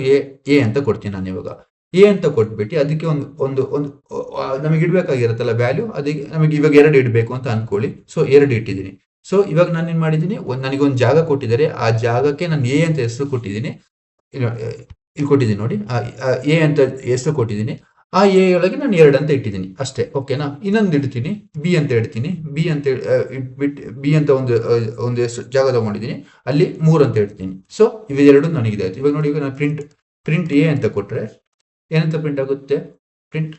ಎ ಅಂತ ಕೊಡ್ತೀನಿ ನಾನು ಇವಾಗ. ಎ ಅಂತ ಕೊಟ್ಬಿಟ್ಟು ಅದಕ್ಕೆ ಒಂದು ಒಂದು ಒಂದು ನಮಗೆ ಇಡ್ಬೇಕಾಗಿರುತ್ತಲ್ಲ ವ್ಯಾಲ್ಯೂ, ಅದಕ್ಕೆ ನಮಗೆ ಇವಾಗ 2 ಇಡಬೇಕು ಅಂತ ಅನ್ಕೊಳ್ಳಿ. ಸೊ 2 ಇಟ್ಟಿದ್ದೀನಿ. ಸೊ ಇವಾಗ ನಾನು ಏನ್ ಮಾಡಿದ್ದೀನಿ, ನನಗೊಂದು ಜಾಗ ಕೊಟ್ಟಿದ್ದಾರೆ, ಆ ಜಾಗಕ್ಕೆ ನಾನು ಎ ಅಂತ ಹೆಸರು ಕೊಟ್ಟಿದ್ದೀನಿ. ಇಲ್ಲಿ ಕೊಟ್ಟಿದ್ದೀನಿ ನೋಡಿ, ಎ ಅಂತ ಹೆಸರು ಕೊಟ್ಟಿದ್ದೀನಿ. ಆ ಎ ಒಳಗೆ ನಾನು 2 ಅಂತ ಇಟ್ಟಿದ್ದೀನಿ ಅಷ್ಟೇ, ಓಕೆನಾ. ಇನ್ನೊಂದು ಇಡ್ತೀನಿ, ಬಿ ಅಂತ ಇಡ್ತೀನಿ. ಬಿ ಅಂತ ಇಟ್ಬಿಟ್ಟು ಬಿ ಅಂತ ಒಂದು ಹೆಸರು ಜಾಗ ತಗೊಂಡಿದ್ದೀನಿ, ಅಲ್ಲಿ 3 ಅಂತ ಇಡ್ತೀನಿ. ಸೊ ಇವೆರಡು ನನಗಿದೆ ಆಯ್ತು. ಇವಾಗ ನೋಡಿ, ಈಗ ನಾನು ಪ್ರಿಂಟ್ ಎ ಅಂತ ಕೊಟ್ರೆ ಏನಂತ ಪ್ರಿಂಟ್ ಆಗುತ್ತೆ, ಪ್ರಿಂಟ್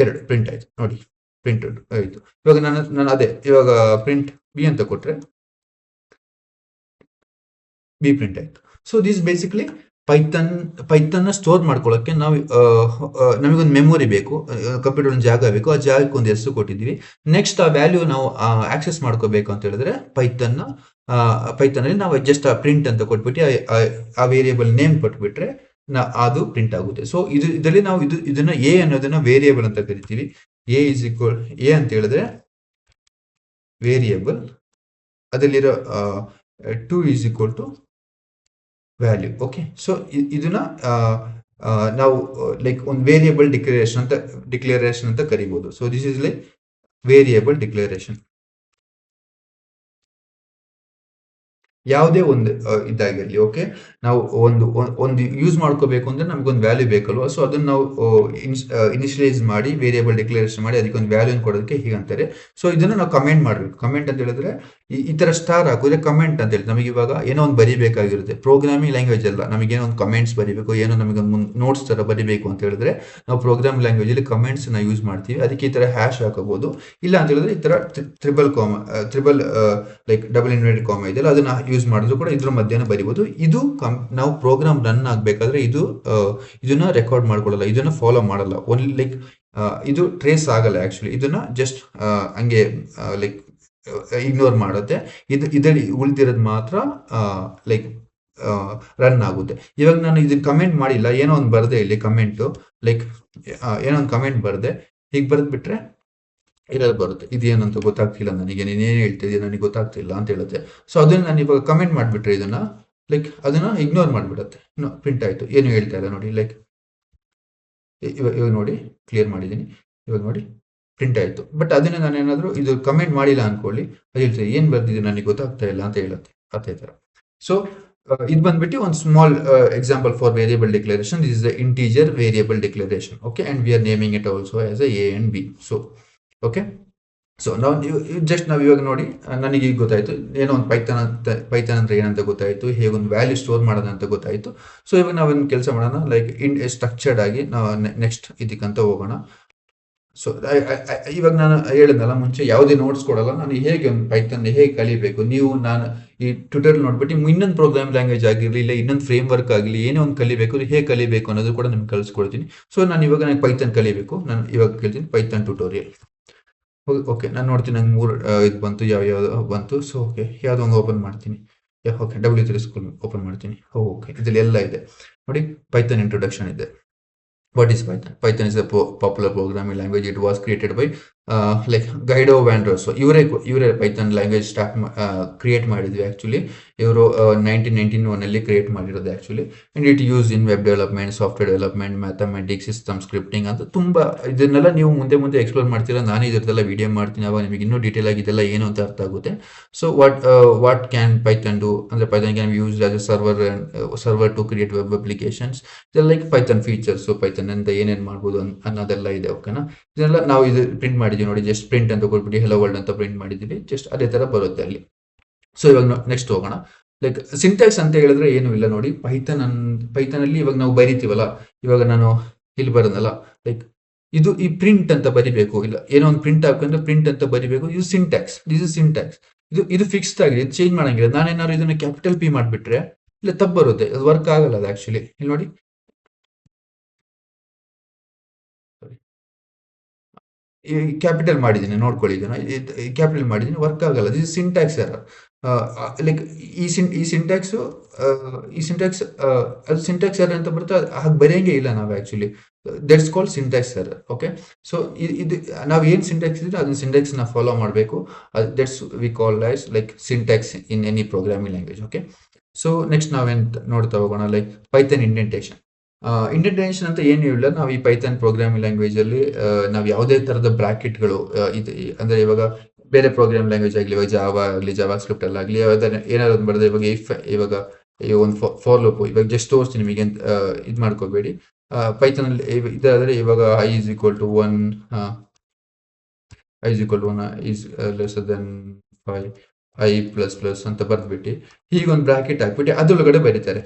2 ಪ್ರಿಂಟ್ ಆಯ್ತು ನೋಡಿ, ಪ್ರಿಂಟ್ ಆಯ್ತು. ಇವಾಗ ನಾನು ಅದೇ ಇವಾಗ ಪ್ರಿಂಟ್ ಬಿ ಅಂತ ಕೊಟ್ರೆ ಬಿ ಪ್ರಿಂಟ್ ಆಯ್ತು. So this basically Python store ಮಾಡ್ಕೊಳ್ಳೋಕೆ ನಾವು ನಮಗೊಂದು ಮೆಮೊರಿ ಬೇಕು, ಕಂಪ್ಯೂಟರ್ ಒಂದು ಜಾಗ ಬೇಕು, ಆ ಜಾಗಕ್ಕೆ ಒಂದು ಹೆಸರು ಕೊಟ್ಟಿದ್ದೀವಿ. ನೆಕ್ಸ್ಟ್ ಆ ವ್ಯಾಲ್ಯೂ ನಾವು ಆಕ್ಸೆಸ್ ಮಾಡ್ಕೋಬೇಕು ಅಂತ ಹೇಳಿದ್ರೆ ಪೈಥಾನ್ ಅಲ್ಲಿ ನಾವು ಜಸ್ಟ್ ಆ ಪ್ರಿಂಟ್ ಅಂತ ಕೊಟ್ಬಿಟ್ಟು ಆ ವೇರಿಯೇಬಲ್ ನೇಮ್ ಕೊಟ್ಬಿಟ್ರೆ ಅದು ಪ್ರಿಂಟ್ ಆಗುತ್ತೆ. ಸೊ ಇದರಲ್ಲಿ ನಾವು ಇದನ್ನ ಎ ಅನ್ನೋದನ್ನ ವೇರಿಯೇಬಲ್ ಅಂತ ಕರಿತೀವಿ. ಎ ಅಂತ ಹೇಳಿದ್ರೆ ವೇರಿಯೇಬಲ್, ಅದರಲ್ಲಿರೋ 2 = ವ್ಯಾಲ್ಯೂ, ಓಕೆ. ಸೊ ಇದನ್ನ ನಾವು ಲೈಕ್ ಒಂದು ವೇರಿಯೇಬಲ್ ಡಿಕ್ಲರೇಷನ್ ಅಂತ ಕರಿಬಹುದು. So this is like variable declaration. ಯಾವುದೇ ಒಂದು ಇದಾಗಿರಲಿ, ಓಕೆ. ನಾವು ಒಂದು ಯೂಸ್ ಮಾಡ್ಕೋಬೇಕು ಅಂದ್ರೆ ನಮಗೊಂದು ವ್ಯಾಲ್ಯೂ ಬೇಕಲ್ವಾ. ಸೊ ಅದನ್ನ ನಾವು ಇನಿಷಿಯಲೈಸ್ ಮಾಡಿ ವೇರಿಯೇಬಲ್ ಡಿಕ್ಲರೇಷನ್ ಮಾಡಿ ಅದಕ್ಕೆ ಒಂದು ವ್ಯಾಲ್ಯೂ ಕೊಡೋದಕ್ಕೆ ಹೀಗಂತಾರೆ. ಸೊ ಇದನ್ನ ನಾವು ಕಮೆಂಟ್ ಮಾಡಬೇಕು. ಕಮೆಂಟ್ ಅಂತ ಹೇಳಿದ್ರೆ ಈ ತರ ಸ್ಟಾರ್ ಹಾಕಿದ್ರೆ ಕಮೆಂಟ್ ಅಂತ ಹೇಳಿ ನಮಗೆ ಇವಾಗ ಏನೋ ಒಂದು ಬರಿಬೇಕಾಗಿರುತ್ತೆ. ಪ್ರೋಗ್ರಾಮಿಂಗ್ ಲ್ಯಾಂಗ್ವೇಜ್ ಅಲ್ಲ, ನಮಗೆ ಏನೋ ಒಂದು ಕಮೆಂಟ್ಸ್ ಬರಿಬೇಕು, ಏನೋ ನಮಗೆ ಒಂದು ನೋಟ್ಸ್ ತರ ಬರಿಬೇಕು ಅಂತ ಹೇಳಿದ್ರೆ ನಾವು ಪ್ರೋಗ್ರಾಮಿಂಗ್ ಲ್ಯಾಂಗ್ವೇಜ್ ಅಲ್ಲಿ ಕಮೆಂಟ್ಸ್ ನ ಯೂಸ್ ಮಾಡ್ತೀವಿ. ಅದಕ್ಕೆ ಈ ತರ ಹ್ಯಾಶ್ ಹಾಕಬಹುದು. ಇಲ್ಲ ಅಂತ ಹೇಳಿದ್ರೆ ಈ ತರ triple like double inverted comma ಇದೆಯಲ್ಲ, ಅದನ್ನ ಯೂಸ್ ಮಾಡಿದ್ರು ಕೂಡ ಇದ್ರ ಮಧ್ಯಾಹ್ನ ಬರಿಬಹುದು. ಇದು ನಾವು ಪ್ರೋಗ್ರಾಮ್ ರನ್ ಆಗ್ಬೇಕಾದ್ರೆ ಇದನ್ನ ರೆಕಾರ್ಡ್ ಮಾಡ್ಕೊಳ್ಳಲ್ಲ, ಇದನ್ನ ಫಾಲೋ ಮಾಡಲ್ಲ. ಓನ್ಲಿ ಲೈಕ್ ಇದು ಟ್ರೇಸ್ ಆಗಲ್ಲ ಆಕ್ಚುಲಿ, ಇದನ್ನ ಜಸ್ಟ್ ಹಂಗೆ ಲೈಕ್ ಇಗ್ನೋರ್ ಮಾಡುತ್ತೆ. ಇದರಲ್ಲಿ ಉಳಿದಿರೋದು ಮಾತ್ರ ಲೈಕ್ ರನ್ ಆಗುತ್ತೆ. ಇವಾಗ ನಾನು ಇದನ್ನ ಕಮೆಂಟ್ ಮಾಡಿಲ್ಲ, ಏನೋ ಒಂದು ಬರ್ದೆ ಇಲ್ಲಿ ಕಮೆಂಟ್, ಲೈಕ್ ಏನೋ ಒಂದು ಕಮೆಂಟ್ ಬರ್ದೆ, ಹೀಗೆ ಬರೆದ್ಬಿಟ್ರೆ ಇರೋದು ಬರುತ್ತೆ. ಇದೇನಂತ ಗೊತ್ತಾಗ್ತಿಲ್ಲ ನನಗೆ, ನೀನೇನು ಹೇಳ್ತಿದ್ದೀಯ ನನಗೆ ಗೊತ್ತಾಗ್ತಿಲ್ಲ ಅಂತ ಹೇಳುತ್ತೆ. ಸೊ ಅದನ್ನ ನಾನು ಇವಾಗ ಕಮೆಂಟ್ ಮಾಡಿಬಿಟ್ರೆ ಇದನ್ನ ಲೈಕ್ ಅದನ್ನ ಇಗ್ನೋರ್ ಮಾಡಿಬಿಡುತ್ತೆ. ಪ್ರಿಂಟ್ ಆಯ್ತು, ಏನು ಹೇಳ್ತಾ ಇಲ್ಲ ನೋಡಿ. ಲೈಕ್ ಇವಾಗ ನೋಡಿ ಕ್ಲಿಯರ್ ಮಾಡಿದ್ದೀನಿ, ಇವಾಗ ನೋಡಿ ಪ್ರಿಂಟ್ ಆಯ್ತು. ಬಟ್ ಅದನ್ನ ನಾನು ಏನಾದ್ರು ಇದು ಕಮೆಂಟ್ ಮಾಡಿಲ್ಲ ಅನ್ಕೊಳ್ಳಿ, ಅದು ಹೇಳ್ತೇವೆ ಏನ್ ಬರ್ದಿದೆ ನನಗೆ ಗೊತ್ತಾಗ್ತಾ ಇಲ್ಲ ಅಂತ ಹೇಳುತ್ತೆ ಅದೇ ತರ. ಸೊ ಇದು ಬಂದ್ಬಿಟ್ಟು ಒಂದು small example for variable declaration. This is the integer variable declaration, okay. And we are naming it also as A and B. So okay. So ನಾವು ಜಸ್ಟ್ ನಾವು ಇವಾಗ ನೋಡಿ, ನನಗೆ ಈಗ ಗೊತ್ತಾಯ್ತು ಏನೋ ಒಂದು ಪೈಥಾನ್ ಅಂದ್ರೆ ಏನಂತ ಗೊತ್ತಾಯ್ತು, ಹೇಗೆ ಒಂದು ವ್ಯಾಲ್ಯೂ ಸ್ಟೋರ್ ಮಾಡೋದು ಅಂತ ಗೊತ್ತಾಯ್ತು. ಸೊ ಇವಾಗ ನಾವೊಂದು ಕೆಲಸ ಮಾಡೋಣ, ಲೈಕ್ ಸ್ಟ್ರಕ್ಚರ್ಡ್ ಆಗಿ ನಾವು ನೆಕ್ಸ್ಟ್ ಇದಕ್ಕಂತ ಹೋಗೋಣ. ಸೊ ಇವಾಗ ನಾನು ಹೇಳಿದ್ನಲ್ಲ ಮುಂಚೆ, ಯಾವುದೇ ನೋಟ್ಸ್ ಕೊಡಲ್ಲ, ನಾನು ಹೇಗೆ ಒಂದು ಪೈಥಾನ್ ಹೇಗೆ ಕಲಿಬೇಕು, ನಾನು ಈ ಟ್ಯೂಟೋರಿಯಲ್ ನೋಡ್ಬಿಟ್ಟು ಇನ್ನೊಂದು ಪ್ರೋಗ್ರಾಮ್ ಲ್ಯಾಂಗ್ವೇಜ್ ಆಗಿರಲಿ, ಇಲ್ಲ ಇನ್ನೊಂದು ಫ್ರೇಮ್ ವರ್ಕ್ ಆಗಲಿ, ಏನೋ ಒಂದು ಕಲಿಬೇಕು, ಹೇಗೆ ಕಲಿಬೇಕು ಅನ್ನೋದು ಕೂಡ ನಿಮ್ಗೆ ಕಲಿಸ್ಕೊಡ್ತೀನಿ. ಸೊ ನಾನು ಇವಾಗ ನನಗೆ ಪೈಥಾನ್ ಕಲಿಬೇಕು, ನಾನು ಇವಾಗ ಕೇಳ್ತೀನಿ ಪೈಥಾನ್ ಟ್ಯೂಟೋರಿಯಲ್. ಓಕೆ, ನಾನು ನೋಡ್ತೀನಿ ನಂಗೆ 3 ಇದು ಬಂತು, ಯಾವ್ದು ಬಂತು. ಸೊ ಓಕೆ, ಯಾವುದೋ ಒಂದು ಓಪನ್ ಮಾಡ್ತೀನಿ. ಓಕೆ, W3 ಸ್ಕೂಲ್ ಓಪನ್ ಮಾಡ್ತೀನಿ. ಓಕೆ, ಇದರಲ್ಲಿ ಎಲ್ಲ ಇದೆ ನೋಡಿ. ಪೈಥಾನ್ ಇಂಟ್ರೊಡಕ್ಷನ್ ಇದೆ. What is Python? Python is a popular programming language. It was created by like Guido van Rossum ಇವರೇ ಪೈಥಾನ್ ಲ್ಯಾಂಗ್ವೇಜ್ ಕ್ರಿಯೇಟ್ ಮಾಡಿದ್ವಿ ಆ್ಯಕ್ಚುಲಿ. ಇವರು 1991 ಕ್ರಿಯೇಟ್ ಮಾಡಿರೋದು actually. And it use in web development, software development, mathematics, system scripting ಅಂತ ತುಂಬ. ಇದನ್ನೆಲ್ಲ ನೀವು ಮುಂದೆ ಮುಂದೆ ಎಕ್ಸ್ಪ್ಲೋರ್ ಮಾಡ್ತೀರಾ, ನಾನೇ ಇದರದೆಲ್ಲ ವಿಡಿಯೋ ಮಾಡ್ತೀನಿ, ಅವಾಗ ನಿಮಗೆ ಇನ್ನೂ ಡೀಟೇಲ್ ಆಗಿ ಇದೆಲ್ಲ ಏನು ಅಂತ ಅರ್ಥ ಆಗುತ್ತೆ. So what can Python do ಅಂದರೆ Python can use as a server to create web applications. ಇದೆಲ್ಲ ಲೈಕ್ ಪೈಥಾನ್ ಫೀಚರ್ಸ್, ಪೈಥಾನ್ ಅಂತ ಏನೇನು ಮಾಡ್ಬೋದು ಅನ್ನೋದೆಲ್ಲ ಇದೆ. ಓಕೆನಾ? ಇದೆಲ್ಲ ನಾವು ಇದು ಪ್ರಿಂಟ್ ಮಾಡಿದ್ದೀವಿ ನೋಡಿ, ಜಸ್ಟ್ ಪ್ರಿಂಟ್ ಅಂತ ಕೊಟ್ಬಿಟ್ಟು ಹೆಲೋ ವರ್ಲ್ಡ್ ಅಂತ ಪ್ರಿಂಟ್ ಮಾಡಿದ್ದೀವಿ, ಜಸ್ಟ್ ಅದೇ ತರ ಬರುತ್ತೆ ಅಲ್ಲಿ. ಸೊ ಇವಾಗ ನೆಕ್ಸ್ಟ್ ಹೋಗೋಣ. ಲೈಕ್ ಸಿಂಟ್ಯಾಕ್ಸ್ ಅಂತ ಹೇಳಿದ್ರೆ ಏನು ಇಲ್ಲ ನೋಡಿ, ಪೈಥಾನ್ ಅಲ್ಲಿ ಇವಾಗ ನಾವು ಬರಿತೀವಲ್ಲ, ಇವಾಗ ನಾನು ಇಲ್ಲಿ ಬರೋದಲ್ಲ, ಲೈಕ್ ಈ ಪ್ರಿಂಟ್ ಅಂತ ಬರಿಬೇಕು, ಇಲ್ಲ ಏನೋ ಒಂದು ಪ್ರಿಂಟ್ ಹಾಕಂದ್ರೆ ಪ್ರಿಂಟ್ ಅಂತ ಬರಿಬೇಕು, ಇದು ಸಿಂಟ್ಯಾಕ್ಸ್. This is syntax. ಇದು ಫಿಕ್ಸ್ಡ್ ಆಗಿದೆ, ಇದು ಚೇಂಜ್ ಮಾಡಂಗಿಲ್ಲ. ನಾನೇನಾದ್ರು ಇದನ್ನ ಕ್ಯಾಪಿಟಲ್ ಪಿ ಮಾಡಿಬಿಟ್ರೆ ಇಲ್ಲ ತಪ್ಪು ಬರುತ್ತೆ, ಅದು ವರ್ಕ್ ಆಗಲ್ಲ ಅದು ಆಕ್ಚುಲಿ. ಇಲ್ಲಿ ನೋಡಿ, ಈ ಕ್ಯಾಪಿಟಲ್ ಮಾಡಿದ್ದೀನಿ ನೋಡ್ಕೊಳ್ಳಿ, ಇದನ್ನ ಕ್ಯಾಪಿಟಲ್ ಮಾಡಿದ್ದೀನಿ, ವರ್ಕ್ ಆಗಲ್ಲ. This syntax error. ಲೈಕ್ ಈ ಸಿಂಟ್ಯಾಕ್ಸ್ ಅದು ಸಿಂಟ್ಯಾಕ್ಸ್ ಎರರ್ ಅಂತ ಬರುತ್ತೆ, ಹಾಗೆ ಬರೆಯಂಗೆ ಇಲ್ಲ ನಾವು actually. That's called syntax error. Okay, so ಇದು ನಾವು ಏನು ಸಿಂಟ್ಯಾಕ್ಸ್ ಇದ್ರೆ ಅದನ್ನ ಸಿಂಟ್ಯಾಕ್ಸ್ ನ ಫಾಲೋ ಮಾಡಬೇಕು. That's we call as like syntax in any programming language. Okay, so next ನಾವೇನ್ ನೋಡ್ತಾ ಹೋಗೋಣ, ಲೈಕ್ ಪೈಥಾನ್ ಇಂಡೆಂಟೇಷನ್. ಇಂಡೆಂಟೇಷನ್ ಅಂತ ಏನು ಇಲ್ಲ, ನಾವು ಈ ಪೈಥಾನ್ ಪ್ರೋಗ್ರಾಮಿಂಗ್ ಲ್ಯಾಂಗ್ವೇಜ್ ಅಲ್ಲಿ ನಾವು ಯಾವುದೇ ತರದ ಬ್ರಾಕೆಟ್ಗಳು, ಅಂದ್ರೆ ಇವಾಗ ಬೇರೆ ಪ್ರೋಗ್ರಾಮ್ ಲ್ಯಾಂಗ್ವೇಜ್ ಆಗಲಿ, ಇವಾಗ ಜಾವಾ ಆಗಲಿ, ಜಾವಾ ಸ್ಕ್ರಿಪ್ಟ್ ಅಲ್ಲಿ ಆಗಲಿ, ಏನಾದ್ರು ಒಂದು ಬರೆದ್ರೆ, ಇವಾಗ ಒಂದು ಫಾರ್ ಲೂಪ್, ಇವಾಗ ಜಸ್ಟ್ ತೋರಿಸ್ತೀನಿ ನಿಮಗೆ, ಇದು ಮಾಡ್ಕೋಬೇಡಿ. ಪೈಥಾನ್ ಅಲ್ಲಿ ಇದಾದ್ರೆ ಇವಾಗ I is equal to 1, I is equal to 1 is lesser than 5, I plus plus ಅಂತ ಬರ್ದ್ಬಿಟ್ಟು ಹೀಗೊಂದು ಬ್ರಾಕೆಟ್ ಹಾಕ್ಬಿಟ್ಟು ಅದ್ರೊಳಗಡೆ ಬರೀತಾರೆ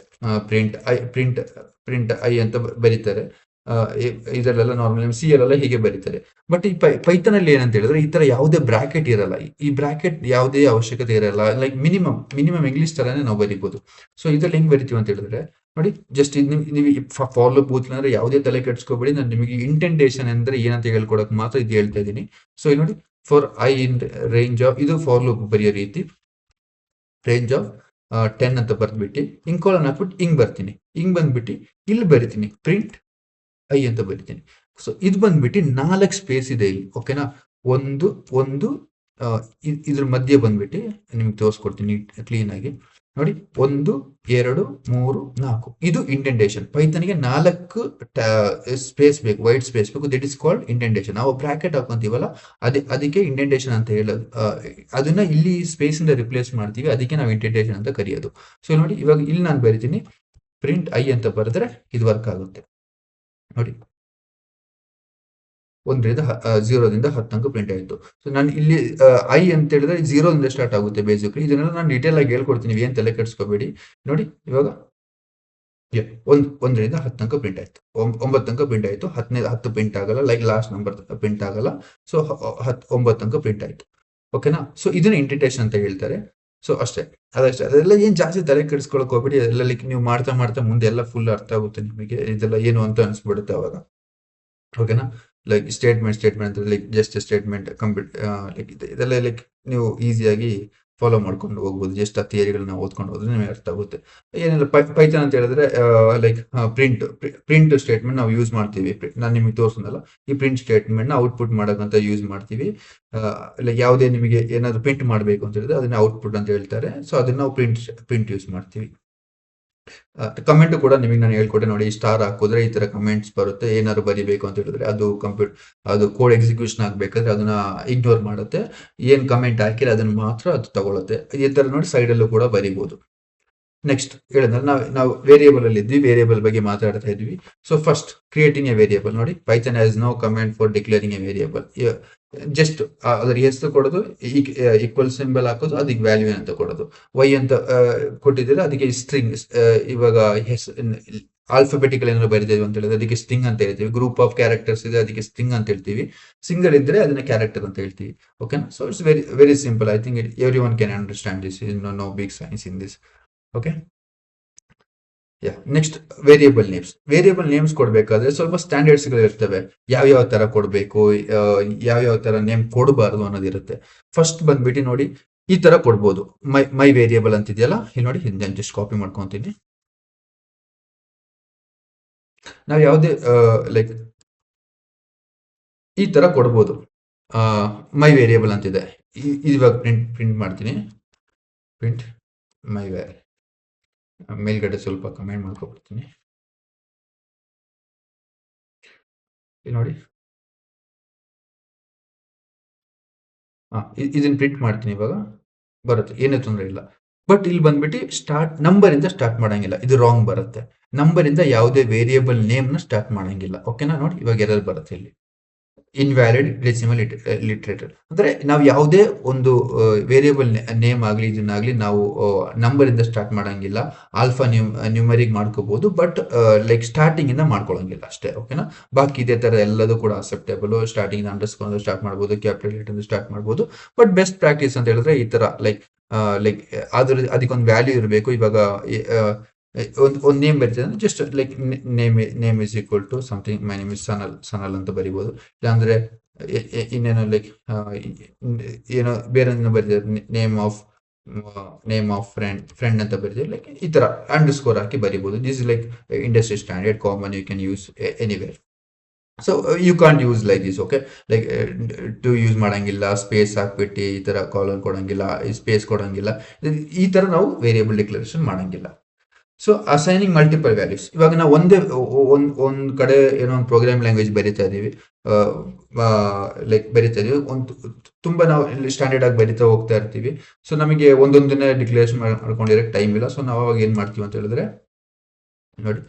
ಪ್ರಿಂಟ್ ಐ ಅಂತ ಬರೀತಾರೆ. ಇದರಲ್ಲೆಲ್ಲ ನಾರ್ಮಲ್ ಸಿ ಅಲ್ಲೆಲ್ಲ ಹೀಗೆ ಬರೀತಾರೆ. ಬಟ್ ಈ ಪೈಥಾನ್ ಅಲ್ಲಿ ಏನಂತ ಹೇಳಿದ್ರೆ ಈ ತರ ಯಾವುದೇ ಬ್ರಾಕೆಟ್ ಇರಲ್ಲ, ಈ ಬ್ರಾಕೆಟ್ ಯಾವುದೇ ಅವಶ್ಯಕತೆ ಇರಲ್ಲ. ಲೈಕ್ ಮಿನಿಮಮ್ ಇಂಗ್ಲಿಷ್ ತರಾನೇ ನಾವು ಬರೀಬಹುದು. ಸೊ ಇದ್ರಲ್ಲಿ ಹೆಂಗ್ ಬರಿತೀವಿ ಅಂತ ಹೇಳಿದ್ರೆ ನೋಡಿ, ಜಸ್ಟ್ ನೀವು ಫಾಲೋ ಬೂತ್ ಅಂದ್ರೆ ಯಾವುದೇ ತಲೆ ಕೆಡ್ಸ್ಕೋಬೇಡಿ, ನಾನು ನಿಮಗೆ ಇಂಟೆಂಟೇಷನ್ ಅಂದ್ರೆ ಏನಂತ ಹೇಳ್ಕೊಡಕ್ ಮಾತ್ರ ಇದು ಹೇಳ್ತಾ ಇದ್ದೀನಿ. ಸೊ ಇಲ್ಲಿ ನೋಡಿ, for I in range of, ಇದು ಫಾರ್ ಲೂಪ್ ಬರೆಯೋ ರೀತಿ, ರೇಂಜ್ ಆಫ್ 10 ಅಂತ ಬರ್ದ್ಬಿಟ್ಟು ಇಂಕೋಲನ್ ಹಾಕ್ಬಿಟ್ಟು ಹಿಂಗ್ ಬರ್ತೀನಿ, ಹಿಂಗ್ ಬಂದ್ಬಿಟ್ಟು ಇಲ್ಲಿ ಬರಿತೀನಿ ಪ್ರಿಂಟ್ ಐ ಅಂತ ಬರಿತೀನಿ. ಸೊ ಇದು ಬಂದ್ಬಿಟ್ಟು 4 ಸ್ಪೇಸ್ ಇದೆ ಇಲ್ಲಿ. ಓಕೆನಾ? ಒಂದು ಇದ್ರ ಮಧ್ಯೆ ಬಂದ್ಬಿಟ್ಟು ನಿಮ್ಗೆ ತೋರಿಸ್ಕೊಡ್ತೀನಿ ಕ್ಲೀನ್ ಆಗಿ ನೋಡಿ. 1 2 3 4 ಇದು ಇಂಡೆಂಟೇಷನ್. ಪೈಥಾನ್ಗೆ 4 ಸ್ಪೇಸ್ ಬೇಕು, ವೈಟ್ ಸ್ಪೇಸ್ ಬೇಕು. That is called indentation. ನಾವು ಬ್ರಾಕೆಟ್ ಹಾಕೊಂತೀವಲ್ಲ, ಅದಕ್ಕೆ ಇಂಡೆಂಟೇಷನ್ ಅಂತ ಹೇಳೋದು. ಅದನ್ನ ಇಲ್ಲಿ ಸ್ಪೇಸ್ ಇಂದ ರಿಪ್ಲೇಸ್ ಮಾಡ್ತೀವಿ, ಅದಕ್ಕೆ ನಾವು ಇಂಡೆಂಟೇಷನ್ ಅಂತ ಕರೆಯೋದು. ಸೊ ನೋಡಿ, ಇವಾಗ ಇಲ್ಲಿ ನಾನು ಬರಿತೀನಿ ಪ್ರಿಂಟ್ ಐ ಅಂತ ಬರೆದ್ರೆ ಇದು ವರ್ಕ್ ಆಗುತ್ತೆ ನೋಡಿ. 0ದಿಂದ 10 ತನಕ ಪ್ರಿಂಟ್ ಆಯಿತು. ಸೊ ನಾನು ಇಲ್ಲಿ ಐ ಅಂತ ಹೇಳಿದ್ರೆ 0ದಿಂದ ಸ್ಟಾರ್ಟ್ ಆಗುತ್ತೆ ಬೇಸಿಕಲಿ. ಇದನ್ನೆಲ್ಲ ನಾನು ಡೀಟೇಲ್ ಆಗಿ ಹೇಳ್ಕೊಡ್ತೀನಿ, ಏನ್ ತಲೆ ಕೆಡಿಸ್ಕೋಬೇಡಿ. ನೋಡಿ ಇವಾಗ 1ರಿಂದ 10 ತನಕ ಪ್ರಿಂಟ್ ಆಯ್ತು, 9 ತನಕ ಪ್ರಿಂಟ್ ಆಯ್ತು, 10 ಪ್ರಿಂಟ್ ಆಗಲ್ಲ, ಲೈಕ್ ಲಾಸ್ಟ್ ನಂಬರ್ ಪ್ರಿಂಟ್ ಆಗಲ್ಲ. ಸೊ 9 ತನಕ ಪ್ರಿಂಟ್ ಆಯ್ತು. ಓಕೆನಾ? ಸೊ ಇದನ್ನ ಇಂಡೆಂಟೇಷನ್ ಅಂತ ಹೇಳ್ತಾರೆ. ಸೊ ಅಷ್ಟೇ, ಅದಷ್ಟೇ. ಅದೆಲ್ಲ ಏನ್ ಜಾಸ್ತಿ ತಲೆ ಕೆಡಿಸ್ಕೊಳಕ್ ಹೋಗ್ಬೇಡಿ. ಅದೆಲ್ಲ ಲೈಕ್ ನೀವು ಮಾಡ್ತಾ ಮುಂದೆ ಎಲ್ಲ ಫುಲ್ ಅರ್ಥ ಆಗುತ್ತೆ ನಿಮಗೆ, ಇದೆಲ್ಲ ಏನು ಅಂತ ಅನ್ಸ್ಬಿಡುತ್ತೆ ಅವಾಗ. ಓಕೆನಾ? ಲೈಕ್ ಸ್ಟೇಟ್ಮೆಂಟ್ ಅಂತ like just statement complete, like ಇದೆಲ್ಲ ಲೈಕ್ ನೀವು ಈಸಿಯಾಗಿ ಫಾಲೋ ಮಾಡ್ಕೊಂಡು ಹೋಗ್ಬೋದು. ಜಸ್ಟ್ ಆ ಥಿಯರಿಗಳನ್ನ ಓದ್ಕೊಂಡು ಹೋದ್ರೆ ನಿಮಗೆ ಅರ್ಥ ಆಗುತ್ತೆ. ಏನಿಲ್ಲ, ಪೈಥಾನ್ ಅಂತ ಹೇಳಿದ್ರೆ ಲೈಕ್ ಪ್ರಿಂಟ್ ಸ್ಟೇಟ್ಮೆಂಟ್ ನಾವು ಯೂಸ್ ಮಾಡ್ತೀವಿ. ನಾನು ನಿಮಗೆ ತೋರಿಸೋದಲ್ಲ, ಈ ಪ್ರಿಂಟ್ ಸ್ಟೇಟ್ಮೆಂಟ್ ನ ಔಟ್ಪುಟ್ ಮಾಡೋಕ್ಕಂತ ಯೂಸ್ ಮಾಡ್ತೀವಿ. ಲೈಕ್ ಯಾವುದೇ ನಿಮಗೆ ಏನಾದ್ರು ಪ್ರಿಂಟ್ ಮಾಡಬೇಕು ಅಂತ ಹೇಳಿದ್ರೆ ಅದನ್ನ ಔಟ್ಪುಟ್ ಅಂತ ಹೇಳ್ತಾರೆ. ಸೊ ಅದನ್ನ ನಾವು ಪ್ರಿಂಟ್ ಯೂಸ್ ಮಾಡ್ತೀವಿ. ಕಮೆಂಟ್ ಕೂಡ ನಿಮಗೆ ನಾನು ಹೇಳ್ಕೊಟ್ಟೆ ನೋಡಿ, ಸ್ಟಾರ್ ಹಾಕಿದ್ರೆ ಈ ತರ ಕಮೆಂಟ್ಸ್ ಬರುತ್ತೆ. ಏನಾದ್ರು ಬರಿಬೇಕು ಅಂತ ಹೇಳಿದ್ರೆ ಅದು ಕೋಡ್ ಎಕ್ಸಿಕ್ಯೂಷನ್ ಆಗ್ಬೇಕಾದ್ರೆ ಅದನ್ನ ಇಗ್ನೋರ್ ಮಾಡುತ್ತೆ. ಏನ್ ಕಮೆಂಟ್ ಹಾಕಿದ್ರೆ ಅದನ್ನ ಮಾತ್ರ ಅದು ತಗೊಳುತ್ತೆ. ಈ ತರ ನೋಡಿ ಸೈಡ್ ಅಲ್ಲೂ ಕೂಡ ಬರಿಬಹುದು. ನೆಕ್ಸ್ಟ್ ಹೇಳಿದ್ರೆ ನಾವು ವೇರಿಯೇಬಲ್ ಅಲ್ಲಿ ಇದ್ವಿ, ವೇರಿಯೇಬಲ್ ಬಗ್ಗೆ ಮಾತಾಡ್ತಾ ಇದ್ವಿ. So first creating a variable ನೋಡಿ, Python has no comment for declaring a variable. Just ಅದ್ರ ಹೆಸರು ಕೊಡೋದು, ಈಕ್ವಲ್ ಸಿಂಬಲ್ ಹಾಕೋದು, ಅದಕ್ಕೆ ವ್ಯಾಲ್ಯೂ ಅಂತ ಕೊಡೋದು. ವೈ ಅಂತ ಕೊಟ್ಟಿದ್ರೆ ಅದಕ್ಕೆ ಸ್ಟ್ರಿಂಗ್, ಇವಾಗ ಆಲ್ಫಾಬೆಟಿಕಲ್ ಏನಾದ್ರು ಬರೀತೀವಿ ಅಂತ ಹೇಳಿದ್ರೆ ಅದಕ್ಕೆ ಸ್ಟ್ರಿಂಗ್ ಅಂತ ಹೇಳ್ತೀವಿ. ಗ್ರೂಪ್ ಆಫ್ ಕ್ಯಾರೆಕ್ಟರ್ಸ್ ಇದೆ, ಅದಕ್ಕೆ ಸ್ಟ್ರಿಂಗ್ ಅಂತ ಹೇಳ್ತೀವಿ. ಸಿಂಗಲ್ ಇದ್ರೆ ಅದನ್ನ ಕ್ಯಾರೆಕ್ಟರ್ ಅಂತ ಹೇಳ್ತೀವಿ. ಓಕೆನಾ? So it's very simple. I think everyone can understand this. No big science in this. Okay, next variable names ಕೊಡ್ಬೇಕಾದ್ರೆ ಸ್ವಲ್ಪ ಸ್ಟ್ಯಾಂಡರ್ಡ್ಸ್ ಗಳು ಇರ್ತವೆ. ಯಾವ್ಯಾವ ತರ ಕೊಡ್ಬೇಕು, ಯಾವ್ಯಾವ ತರ ನೇಮ್ ಕೊಡಬಾರ್ದು ಅನ್ನೋದಿರುತ್ತೆ. ಫಸ್ಟ್ ಬಂದ್ಬಿಟ್ಟು ನೋಡಿ, ಈ ತರ ಕೊಡ್ಬೋದು. ಮೈ ವೇರಿಯೇಬಲ್ ಅಂತಿದೆಯಲ್ಲ, ಇಲ್ಲಿ ನೋಡಿ, ನಾನು ಜಸ್ಟ್ ಕಾಪಿ ಮಾಡ್ಕೊಂತೀನಿ. ನಾವು ಯಾವುದೇ ಲೈಕ್ ಈ ತರ ಕೊಡ್ಬೋದು. ಮೈ ವೇರಿಯೇಬಲ್ ಅಂತಿದೆ. ಇವಾಗ ಪ್ರಿಂಟ್ ಮಾಡ್ತೀನಿ. ಪ್ರಿಂಟ್ ಮೈ ವೇರ್ ಮೇಲ್ಗಡೆ ಸ್ವಲ್ಪ ಕಮೆಂಟ್ ಮಾಡ್ಕೊಬಿಡ್ತೀನಿ. ಇಲ್ಲಿ ನೋಡಿ, ಇದನ್ನ ಪ್ರಿಂಟ್ ಮಾಡ್ತೀನಿ. ಇವಾಗ ಬರುತ್ತೆ, ಏನೇ ತೊಂದರೆ ಇಲ್ಲ. ಬಟ್ ಇಲ್ಲಿ ಬಂದ್ಬಿಟ್ಟು ನಂಬರ್ ಇಂದ ಸ್ಟಾರ್ಟ್ ಮಾಡಂಗಿಲ್ಲ, ಇದು ರಾಂಗ್ ಬರುತ್ತೆ. ನಂಬರ್ ಇಂದ ಯಾವುದೇ ವೇರಿಯೇಬಲ್ ನೇಮ್ ನ ಸ್ಟಾರ್ಟ್ ಮಾಡಂಗಿಲ್ಲ. ಓಕೆನಾ? ನೋಡಿ, ಇವಾಗ ಎರರ್ ಬರುತ್ತೆ ಇಲ್ಲಿ, ಇನ್ವ್ಯಾಲಿಡ್ ಡೆಸಿಮಲ್ ಲಿಟ್ರೇಟರ್. ಅಂದ್ರೆ ನಾವು ಯಾವುದೇ ಒಂದು ವೇರಿಯೇಬಲ್ ನೇಮ್ ಆಗಲಿ ಇದನ್ನಾಗ್ಲಿ ನಾವು ನಂಬರ್ ಇಂದ ಸ್ಟಾರ್ಟ್ ಮಾಡಂಗಿಲ್ಲ. ಆಲ್ಫಾ ನ್ಯೂಮರಿಕ್ ಮಾಡ್ಕೋಬಹುದು, ಬಟ್ ಲೈಕ್ ಸ್ಟಾರ್ಟಿಂಗ್ ಇಂದ ಮಾಡ್ಕೊಳಂಗಿಲ್ಲ ಅಷ್ಟೇ. ಓಕೆನಾ? ಬಾಕಿ ಇದೇ ತರ ಎಲ್ಲದೂ ಕೂಡ ಅಕ್ಸೆಪ್ಟೇಬಲ್. ಸ್ಟಾರ್ಟಿಂಗ್ ಅಂಡರ್ಸ್ಕೊಂಡು ಸ್ಟಾರ್ಟ್ ಮಾಡ್ಬೋದು, ಕ್ಯಾಪಿಟಲ್ ಲೆಟರ್ ಸ್ಟಾರ್ಟ್ ಮಾಡ್ಬೋದು. ಬಟ್ ಬೆಸ್ಟ್ ಪ್ರಾಕ್ಟೀಸ್ ಅಂತ ಹೇಳಿದ್ರೆ ಈ ತರ ಲೈಕ್ ಅದಕ್ಕೊಂದು ವ್ಯಾಲ್ಯೂ ಇರಬೇಕು. ಇವಾಗ ಒಂದು ನೇಮ್ ಬರ್ತದೆ ಅಂದ್ರೆ just like name is equal to something, my name is Sanal ಅಂತ ಬರಿಬೋದು. ಇಲ್ಲಾಂದ್ರೆ ಇನ್ನೇನೋ ಲೈಕ್ ಏನೋ ಬೇರೆ ಬರೀತಾರೆ, ನೇಮ್ ಆಫ್ ಫ್ರೆಂಡ್ ಅಂತ ಬರೀತಾರೆ. ಲೈಕ್ ಈ ತರ ಅಂಡರ್ ಸ್ಕೋರ್ ಹಾಕಿ ಬರಿಬೋದು. This is like industry standard, common, you can use anywhere. So you can't use like this. Okay, like to use ಮಾಡಂಗಿಲ್ಲ, ಸ್ಪೇಸ್ ಹಾಕ್ಬಿಟ್ಟು ಈ ತರ ಕಾಲನ್ ಕೊಡಂಗಿಲ್ಲ, ಸ್ಪೇಸ್ ಕೊಡಂಗಿಲ್ಲ. ಈ ತರ ನಾವು ವೇರಿಯೇಬಲ್ ಡಿಕ್ಲರೇಷನ್ ಮಾಡಂಗಿಲ್ಲ. ಸೊ ಅಸೈನಿಂಗ್ ಮಲ್ಟಿಪಲ್ ವ್ಯಾಲ್ಯೂಸ್, ಇವಾಗ ನಾವು ಒಂದ್ ಕಡೆ ಏನೋ ಒಂದು ಪ್ರೋಗ್ರಾಮ್ ಲ್ಯಾಂಗ್ವೇಜ್ ಬರೀತಾ ಇದೀವಿ, ಲೈಕ್ ಬರೀತಾ ಇದೀವಿ, ತುಂಬಾ ನಾವು ಇಲ್ಲಿ ಸ್ಟ್ಯಾಂಡರ್ಡ್ ಆಗಿ ಬರೀತಾ ಹೋಗ್ತಾ ಇರ್ತೀವಿ. ಸೊ ನಮಗೆ ಒಂದೊಂದನ್ನೇ ಡಿಕ್ಲರೇಷನ್ ಮಾಡ್ಕೊಂಡಿರಕ್ಕೆ ಟೈಮ್ ಇಲ್ಲ. ಸೊ ನಾವು ಅವಾಗ ಏನ್ ಮಾಡ್ತೀವಿ ಅಂತ ಹೇಳಿದ್ರೆ, ನೋಡಿ,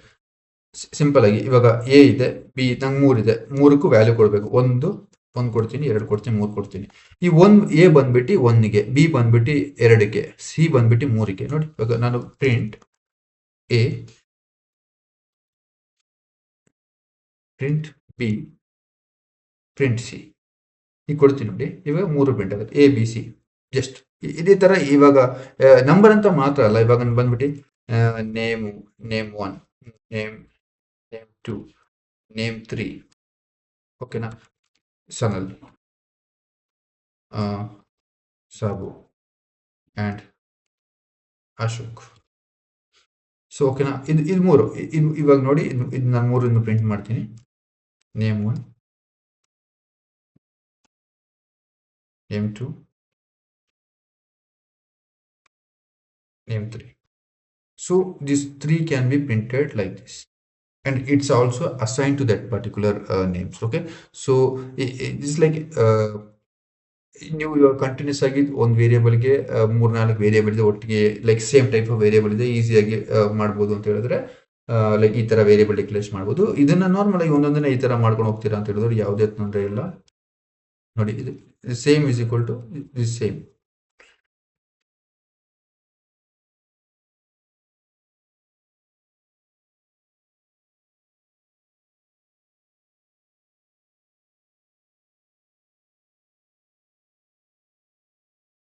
ಸಿಂಪಲ್ ಆಗಿ ಇವಾಗ ಎ ಇದೆ, ಬಿ, ನಂಗೆ 3 ಇದೆ, 3ಕ್ಕೂ ವ್ಯಾಲ್ಯೂ ಕೊಡಬೇಕು. ಒಂದು ಕೊಡ್ತೀನಿ, 2 ಕೊಡ್ತೀನಿ, 3 ಕೊಡ್ತೀನಿ. ಈ ಎ ಬಂದ್ಬಿಟ್ಟು 1ಗೆ, ಬಿ ಬಂದ್ಬಿಟ್ಟು 2ಗೆ, ಸಿ ಬಂದ್ಬಿಟ್ಟು 3ಗೆ. ನೋಡಿ, ಇವಾಗ ನಾನು print A, print B, print C ಈಗ ಕೊಡ್ತೀನಿ. ನೋಡಿ, ಇವಾಗ 3 ಪ್ರಿಂಟ್ ಆಗುತ್ತೆ, ಎ ಬಿ ಸಿ. ಜಸ್ಟ್ ಇದೇ ತರ. ಇವಾಗ ನಂಬರ್ ಅಂತ ಮಾತ್ರ ಅಲ್ಲ, ಇವಾಗ ಬಂದ್ಬಿಟ್ಟು ನೇಮ್ 1, ನೇಮ್ 2, ನೇಮ್ 3. ಓಕೆನಾ? ಸನಲ್, ಸಾಬು ಅಂಡ್ ಅಶೋಕ್. ಸೊ ಓಕೆನಾ? ಇದು 3. ಇವಾಗ ನೋಡಿ, ಇದು ನಾನು 3 ಪ್ರಿಂಟ್ ಮಾಡ್ತೀನಿ. Name 1, name 2, name 3. So these 3 can be printed like this, and it's also assigned to that particular names. Okay, so it's like ನೀವು ಇವಾಗ ಕಂಟಿನ್ಯೂಸ್ ಆಗಿ ಒಂದು ವೇರಿಯೇಬಲ್ಗೆ 3-4 ವೇರಿಯೇಬಲ್ ಇದೆ ಒಟ್ಟಿಗೆ, like same type of variable ಇದೆ, ಈಸಿಯಾಗಿ ಮಾಡ್ಬೋದು ಅಂತ ಹೇಳಿದ್ರೆ ಲೈಕ್ ಈ ತರ ವೇರಿಯೇಬಲ್ ಡಿಕ್ಲೇರ್ ಮಾಡ್ಬೋದು. ಇದನ್ನ ನಾರ್ಮಲ್ ಆಗಿ ಒಂದೊಂದನ್ನ ಈ ತರ ಮಾಡ್ಕೊಂಡು ಹೋಗ್ತೀರಾ ಅಂತ ಹೇಳಿದ್ರೆ ಯಾವುದೇ ತೊಂದರೆ ಇಲ್ಲ. ನೋಡಿ, ಇದು same is equal to this same.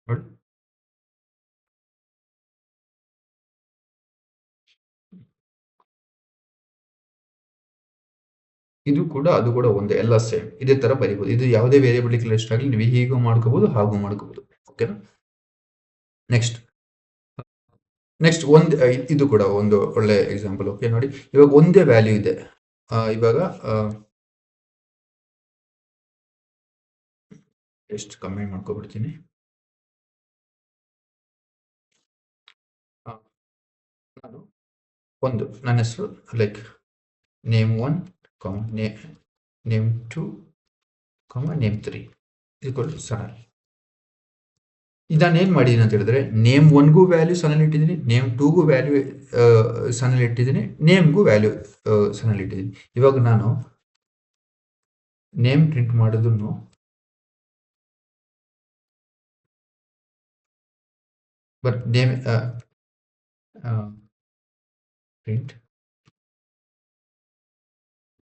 ನೋಡಿ, ಇದು ಕೂಡ ಅದು ಕೂಡ ಒಂದೇ, ಎಲ್ಲ ಸೇಮ್ ಇದೇ ತರ ಬರಿಬಹುದು. ಇದು ಯಾವುದೇ ವೇರಿಯೇಬಲ್ ಡಿಕ್ಲೇರೇಷನ್ ಆಗಲಿ ನೀವು ಹೀಗೂ ಮಾಡ್ಕೋಬಹುದು, ಹಾಗೂ ಮಾಡ್ಕೋಬಹುದು. ಓಕೆನಾ? ನೆಕ್ಸ್ಟ್ ಒಂದು ಇದು ಕೂಡ ಒಂದು ಒಳ್ಳೆ ಎಕ್ಸಾಂಪಲ್. ಓಕೆ, ನೋಡಿ, ಇವಾಗ ಒಂದೇ ವ್ಯಾಲ್ಯೂ ಇದೆ. ಇವಾಗ ಎಷ್ಟು ಕಮ್ಮಿ ಮಾಡ್ಕೊಬಿಡ್ತೀನಿ. ನಾನು ನನ್ನ ಹೆಸರು like name 1, name 2, name 3 equal to Sanal. ಇದನ್ನ ಏನ್ ಮಾಡಿದೀನಿ ಅಂತ ಹೇಳಿದ್ರೆ, ನೇಮ್ 1ಗೂ ವ್ಯಾಲ್ಯೂ ಸನಲ್ ಇಟ್ಟಿದ್ದೀನಿ, ನೇಮ್ 2ಗೂ ವ್ಯಾಲ್ಯೂ ಸನಲ್ ಇಟ್ಟಿದ್ದೀನಿ, ನೇಮ್ಗೂ ವ್ಯಾಲ್ಯೂ ಸನಲ್ ಇಟ್ಟಿದ್ದೀನಿ. ಇವಾಗ ನಾನು ನೇಮ್ ಪ್ರಿಂಟ್ ಮಾಡೋದನ್ನು but name print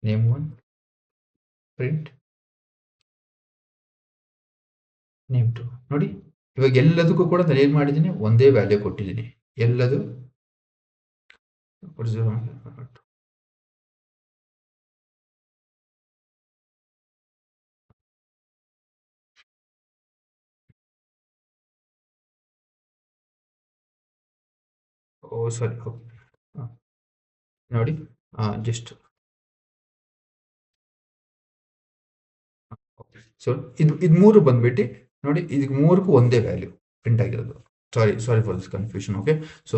name 1, print name 2. ನೋಡಿ, ಇವಾಗ ಎಲ್ಲದಕ್ಕೂ ಕೂಡ ನಾನು ಏನ್ ಮಾಡಿದ್ದೀನಿ, ಒಂದೇ ವ್ಯಾಲ್ಯೂ ಕೊಟ್ಟಿದ್ದೀನಿ. ಎಲ್ಲದು ಸಾರಿ, ನೋಡಿ, ಜಸ್ಟ್ ಸೊ ಇದು ಮೂರು ಬಂದ್ಬಿಟ್ಟು ನೋಡಿ, ಇದಕ್ಕೆ ಮೂರಕ್ಕೂ ಒಂದೇ ವ್ಯಾಲ್ಯೂ ಪ್ರಿಂಟ್ ಆಗಿರೋದು. Sorry for this confusion. Okay, so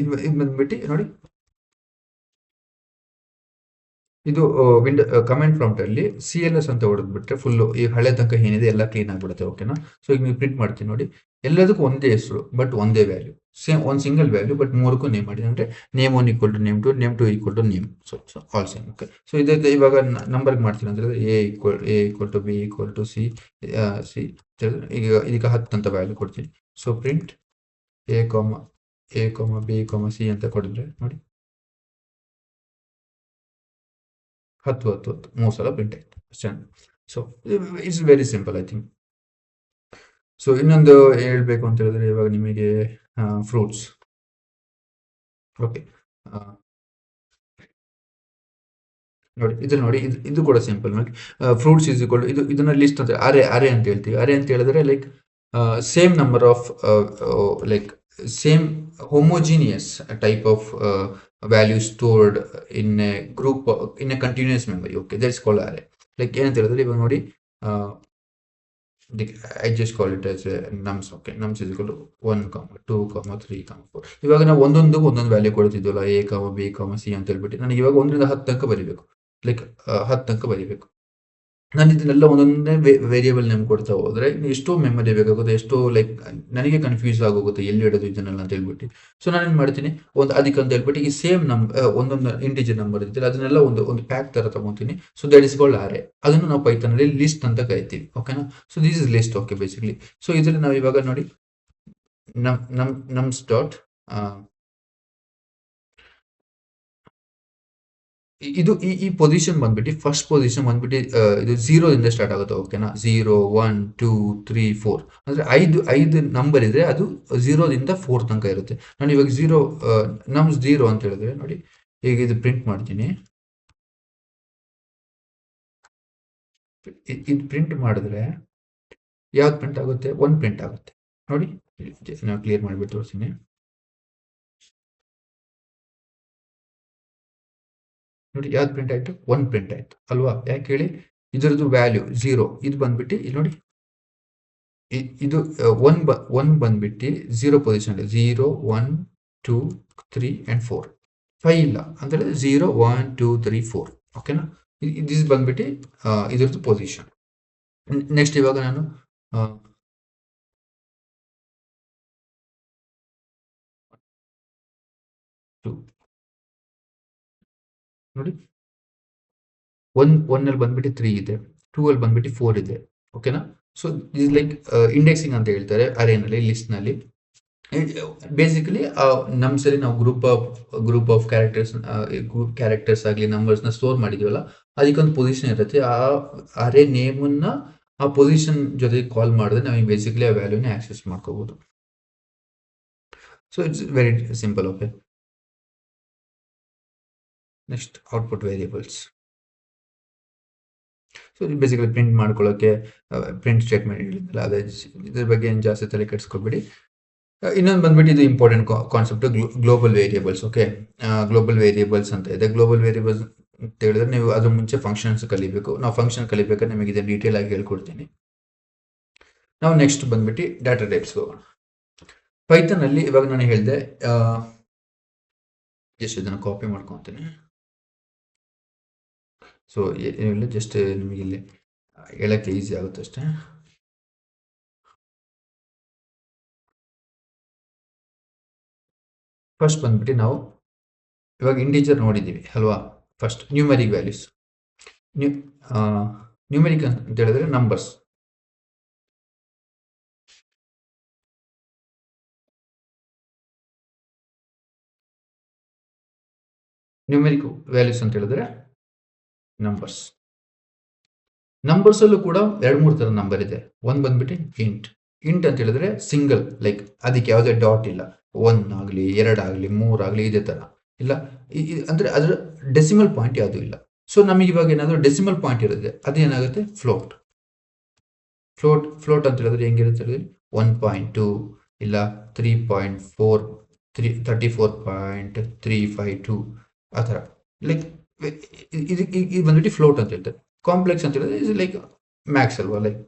ಇದು ಬಂದ್ಬಿಟ್ಟು ನೋಡಿ, ಇದು ವಿಂಡೋ ಕಮೆಂಟ್ ಪ್ರಾಂಪ್ಟ್ ಅಲ್ಲಿ CLS ಅಂತ ಹೊಡೆದ್ಬಿಟ್ರೆ ಫುಲ್ ಈ ಹಳೆ ತನಕ ಏನಿದೆ ಎಲ್ಲ ಕ್ಲೀನ್ ಆಗ್ಬಿಡುತ್ತೆ. ಓಕೆನಾ. ಸೊ ಈಗ ನೀವು ಪ್ರಿಂಟ್ ಮಾಡ್ತೀನಿ ನೋಡಿ, ಎಲ್ಲದಕ್ಕೂ ಒಂದೇ ಹೆಸರು ಬಟ್ ಒಂದೇ ವ್ಯಾಲ್ಯೂ, ಸೇಮ್ ಒಂದು ಸಿಂಗಲ್ ವ್ಯಾಲ್ಯೂ ಬಟ್ ಮೂರಕ್ಕೂ ನೇಮ್ ಮಾಡಿ. ಅಂದ್ರೆ name 1 equal to name 2, name 2 equal to name, so all same. Okay, so ಇವಾಗ ನಂಬರ್ಗೆ ಮಾಡ್ತೀನಿ ಅಂದ್ರೆ A equal to B equal to C ಈಗ ಇದಕ್ಕೆ 10 ಅಂತ ವ್ಯಾಲ್ಯೂ ಕೊಡ್ತೀನಿ. So print A, B, C ಅಂತ ಕೊಡಿದ್ರೆ ನೋಡಿ 10 3 ಸಲ ಪ್ರಿಂಟ್ ಆಯ್ತು ಅಷ್ಟೇ. So it's very simple I think. So ಇನ್ನೊಂದು ಹೇಳ್ಬೇಕು ಅಂತ ಹೇಳಿದ್ರೆ ಇವಾಗ ನಿಮಗೆ ಫ್ರೂಟ್ಸ್. ಓಕೆ, ನೋಡಿ ಇದ್ರಲ್ಲಿ ನೋಡಿ, ಇದು ಕೂಡ ಸಿಂಪಲ್ ನೋಡಿ. ಫ್ರೂಟ್ಸ್ ಇಸ್ ಈಕ್ವಲ್ ಇದನ್ನ ಲಿಸ್ಟ್ ಅಂತ ಅರೆ ಅಂತ ಹೇಳ್ತೀವಿ. ಅರೆ ಅಂತ ಹೇಳಿದ್ರೆ like same number of like same homogeneous type of value stored in a group in a continuous memory. Okay, that's called array. Like ಏನಂತ ಹೇಳಿದ್ರೆ ಇವಾಗ ನೋಡಿ, I just call it as a nums. Okay, nums is equal to 1, 2, 3, 4. ಇವಾಗ ನಾವು ಒಂದೊಂದು ವ್ಯಾಲ್ಯೂ ಕೊಡ್ತಿದ್ವಲ್ಲ, A, B, C ಅಂತ ಹೇಳ್ಬಿಟ್ಟು ನನಗೆ ಇವಾಗ 1ರಿಂದ 10 ತನಕ ಬರೀಬೇಕು. ಲೈಕ್ 10 ತನಕ ಬರೀಬೇಕು. ನಾನು ಇದನ್ನೆಲ್ಲ ಒಂದೊಂದೇ ವೇರಿಯೇಬಲ್ ನೇಮ್ ಕೊಡ್ತಾ ಹೋದ್ರೆ ಎಷ್ಟೋ ಮೆಮೊರಿ ಬೇಕಾಗುತ್ತೆ, ಎಷ್ಟೋ ಲೈಕ್ ನನಗೆ ಕನ್ಫ್ಯೂಸ್ ಆಗೋಗುತ್ತೆ ಎಲ್ಲಿ ಇಡೋದು ಇದನ್ನೆಲ್ಲ ಅಂತ ಹೇಳ್ಬಿಟ್ಟು. ಸೊ ನಾನು ಏನು ಮಾಡ್ತೀನಿ, ಅದಕ್ಕೆ ಅಂತ ಹೇಳ್ಬಿಟ್ಟು ಈ ಸೇಮ್ ಒಂದೊಂದು ಇಂಟಿಜರ್ ನಂಬರ್ ಇದ್ದರೆ ಅದನ್ನೆಲ್ಲ ಒಂದು ಪ್ಯಾಕ್ ತರ ತಗೊಂತೀನಿ. ಸೊ ದಟ್ ಇಸ್ ಕಾಲ್ಡ್ ಆರೆ. ಅದನ್ನು ನಾವು ಪೈಥಾನ್ ಅಲ್ಲಿ ಲಿಸ್ಟ್ ಅಂತ ಕರಿತೀವಿ. ಓಕೆನಾ. So this is list. Okay, basically. So ಇದರಲ್ಲಿ ನಾವು ಇವಾಗ ನೋಡಿ ನಮ್ಸ್ ಡಾಟ್ ಇದು ಈ ಪೊಸಿಷನ್ ಬಂದ್ಬಿಟ್ಟು ಫಸ್ಟ್ ಪೊಸಿಷನ್ ಬಂದ್ಬಿಟ್ಟು ಇದು 0 ಇಂದ ಸ್ಟಾರ್ಟ್ ಆಗುತ್ತೆ. ಓಕೆನಾ. 0, 1, 2, 3, 4 ಅಂದ್ರೆ ಐದು ನಂಬರ್ ಇದ್ರೆ ಅದು 0 ದಿಂದ 4 ತನಕ ಇರುತ್ತೆ. ನಾನು ಇವಾಗ 0 ನಮ್ಸ್ 0 ಅಂತ ಹೇಳಿದ್ರೆ ನೋಡಿ, ಈಗ ಇದು ಪ್ರಿಂಟ್ ಮಾಡ್ತೀನಿ. ಇದು ಪ್ರಿಂಟ್ ಮಾಡಿದ್ರೆ ಯಾವ್ದು ಪ್ರಿಂಟ್ ಆಗುತ್ತೆ? 1 ಪ್ರಿಂಟ್ ಆಗುತ್ತೆ ನೋಡಿ. ನಾವು ಕ್ಲಿಯರ್ ಮಾಡಿಬಿಟ್ಟು ತೋರಿಸ್ತೀನಿ ನೋಡಿ, ಯಾವ್ದು ಪ್ರಿಂಟ್ ಆಯ್ತು? 1 ಪ್ರಿಂಟ್ ಆಯ್ತು ಅಲ್ವಾ? ಯಾಕೆ ಹೇಳಿ, ಇದರದ್ದು ವ್ಯಾಲ್ಯೂ 0. ಇದು ಬಂದ್ಬಿಟ್ಟು ಇಲ್ಲಿ ನೋಡಿ, ಇದು 1 ಬಂದ್ಬಿಟ್ಟು 0 ಪೊಸಿಷನ್ 0, 1, 2, 3 and 4. 5 ಇಲ್ಲ ಅಂದ್ರೆ 0, 1, 2, 3, 4. ಓಕೆನಾ. ಇದು ಬಂದ್ಬಿಟ್ಟು ಇದರದ್ದು ಪೊಸಿಷನ್. ನೆಕ್ಸ್ಟ್ ಇವಾಗ ನಾನು ನೋಡಿ, 1 ಅಲ್ಲಿ ಬಂದ್ಬಿಟ್ಟು 3 ಇದೆ, 2 ಅಲ್ಲಿ ಬಂದ್ಬಿಟ್ಟು 4 ಇದೆ. ಓಕೆನಾ. ಸೊ ಇಸ್ ಲೈಕ್ ಇಂಡೆಕ್ಸಿಂಗ್ ಅಂತ ಹೇಳ್ತಾರೆ ಅರೇನಲ್ಲಿ, ಲಿಸ್ಟ್ ನಲ್ಲಿ. ಬೇಸಿಕಲಿ ನಮ್ಸ್ ಅಲ್ಲಿ ನಾವು ಗ್ರೂಪ್ ಆಫ್ ಕ್ಯಾರೆಕ್ಟರ್ಸ್ ಆಗಲಿ ನಂಬರ್ಸ್ ನ ಸ್ಟೋರ್ ಮಾಡಿದೀವಲ್ಲ, ಅದಕ್ಕೊಂದು ಪೊಸಿಷನ್ ಇರುತ್ತೆ. ಆ ಅರೇ ನೇಮ್ ಅನ್ನ ಆ ಪೊಸಿಷನ್ ಜೊತೆ ಕಾಲ್ ಮಾಡಿದ್ರೆ ನಾವು ಬೇಸಿಕಲಿ ಆ ವ್ಯಾಲ್ಯೂನ ಆಕ್ಸೆಸ್ ಮಾಡ್ಕೋಬಹುದು. So it's very simple. Okay, next output variables. So basically print ಮಾಡ್ಕೊಳ್ಳೋಕೆ ಪ್ರಿಂಟ್ ಸ್ಟೇಟ್ಮೆಂಟ್ ಹೇಳಿದ್ರಲ್ಲ, ಅದೇ ಇದ್ರ ಬಗ್ಗೆ ಏನು ಜಾಸ್ತಿ ತಲೆ ಕೆಡಿಸ್ಕೊಬೇಡಿ. ಇನ್ನೊಂದು ಬಂದ್ಬಿಟ್ಟು ಇದು important concept, global variables. Okay, global variables ಅಂತ ಇದೆ. ಗ್ಲೋಬಲ್ ವೇರಿಯೇಬಲ್ಸ್ ಅಂತ ಹೇಳಿದ್ರೆ ನೀವು ಅದ್ರ ಮುಂಚೆ ಫಂಕ್ಷನ್ಸ್ ಕಲಿಬೇಕು. ನಾವು ಫಂಕ್ಷನ್ ಕಲಿಬೇಕಾದ್ರೆ ನಿಮಗೆ ಇದನ್ನು ಡೀಟೇಲ್ ಆಗಿ ಹೇಳ್ಕೊಡ್ತೀನಿ. ನಾವು ನೆಕ್ಸ್ಟ್ ಬಂದ್ಬಿಟ್ಟು ಡಾಟಾ ಟೈಪ್ಸ್ ಹೋಗೋಣ. ಪೈಥಾನ್ ಅಲ್ಲಿ ಇವಾಗ ನಾನು ಹೇಳಿದೆ, ಜಸ್ಟ್ ಇದನ್ನು ಕಾಪಿ ಮಾಡ್ಕೊತೀನಿ. ಸೊ ಏನಿಲ್ಲ, ಜಸ್ಟ್ ನಿಮಗೆ ಇಲ್ಲಿ ಹೇಳಕ್ಕೆ ಈಸಿ ಆಗುತ್ತೆ ಅಷ್ಟೇ. ಫಸ್ಟ್ ಬಂದ್ಬಿಟ್ಟು ನಾವು ಇವಾಗ ಇಂಟಿಜರ್ ನೋಡಿದ್ದೀವಿ ಅಲ್ವಾ. First numeric values. ನ್ಯೂಮರಿಕ್ ಅಂತ ಹೇಳಿದ್ರೆ ನಂಬರ್ಸ್. ನ್ಯೂಮರಿಕ್ ವ್ಯಾಲ್ಯೂಸ್ ಅಂತ ಹೇಳಿದ್ರೆ ನಂಬರ್ಸ್. ನಂಬರ್ಸ್ ಅಲ್ಲೂ ಕೂಡ 2-3 ತರ ನಂಬರ್ ಇದೆ. ಒಂದು ಬಂದ್ಬಿಟ್ಟು ಇಂಟ್ ಅಂತ ಹೇಳಿದ್ರೆ ಸಿಂಗಲ್, ಲೈಕ್ ಅದಕ್ಕೆ ಯಾವುದೇ ಡಾಟ್ ಇಲ್ಲ. 1 ಆಗಲಿ 2 ಆಗಲಿ 3 ಆಗಲಿ ಇದೇ ತರ ಇಲ್ಲ. ಅಂದ್ರೆ ಅದರ ಡೆಸಿಮಲ್ ಪಾಯಿಂಟ್ ಯಾವುದು ಇಲ್ಲ. ಸೊ ನಮಗೆ ಇವಾಗ ಏನಾದರೂ ಡೆಸಿಮಲ್ ಪಾಯಿಂಟ್ ಇರುತ್ತೆ, ಅದೇನಾಗುತ್ತೆ ಫ್ಲೋಟ್. ಫ್ಲೋಟ್ ಅಂತ ಹೇಳಿದ್ರೆ ಹೆಂಗಿರುತ್ತೆ ಹೇಳಿದ್ರೆ 1.2 ಇಲ್ಲ 3.4 34.352 ಆ ಥರ. ಲೈಕ್ ಇದು ಬಂದ್ಬಿಟ್ಟು ಫ್ಲೋಟ್ ಅಂತ ಹೇಳ್ತಾರೆ. ಕಾಂಪ್ಲೆಕ್ಸ್ ಅಂತ ಹೇಳಿದ್ರೆ ಇಸ್ ಲೈಕ್ ಮ್ಯಾಕ್ಸ್ ಅಲ್ವಾ ಲೈಕ್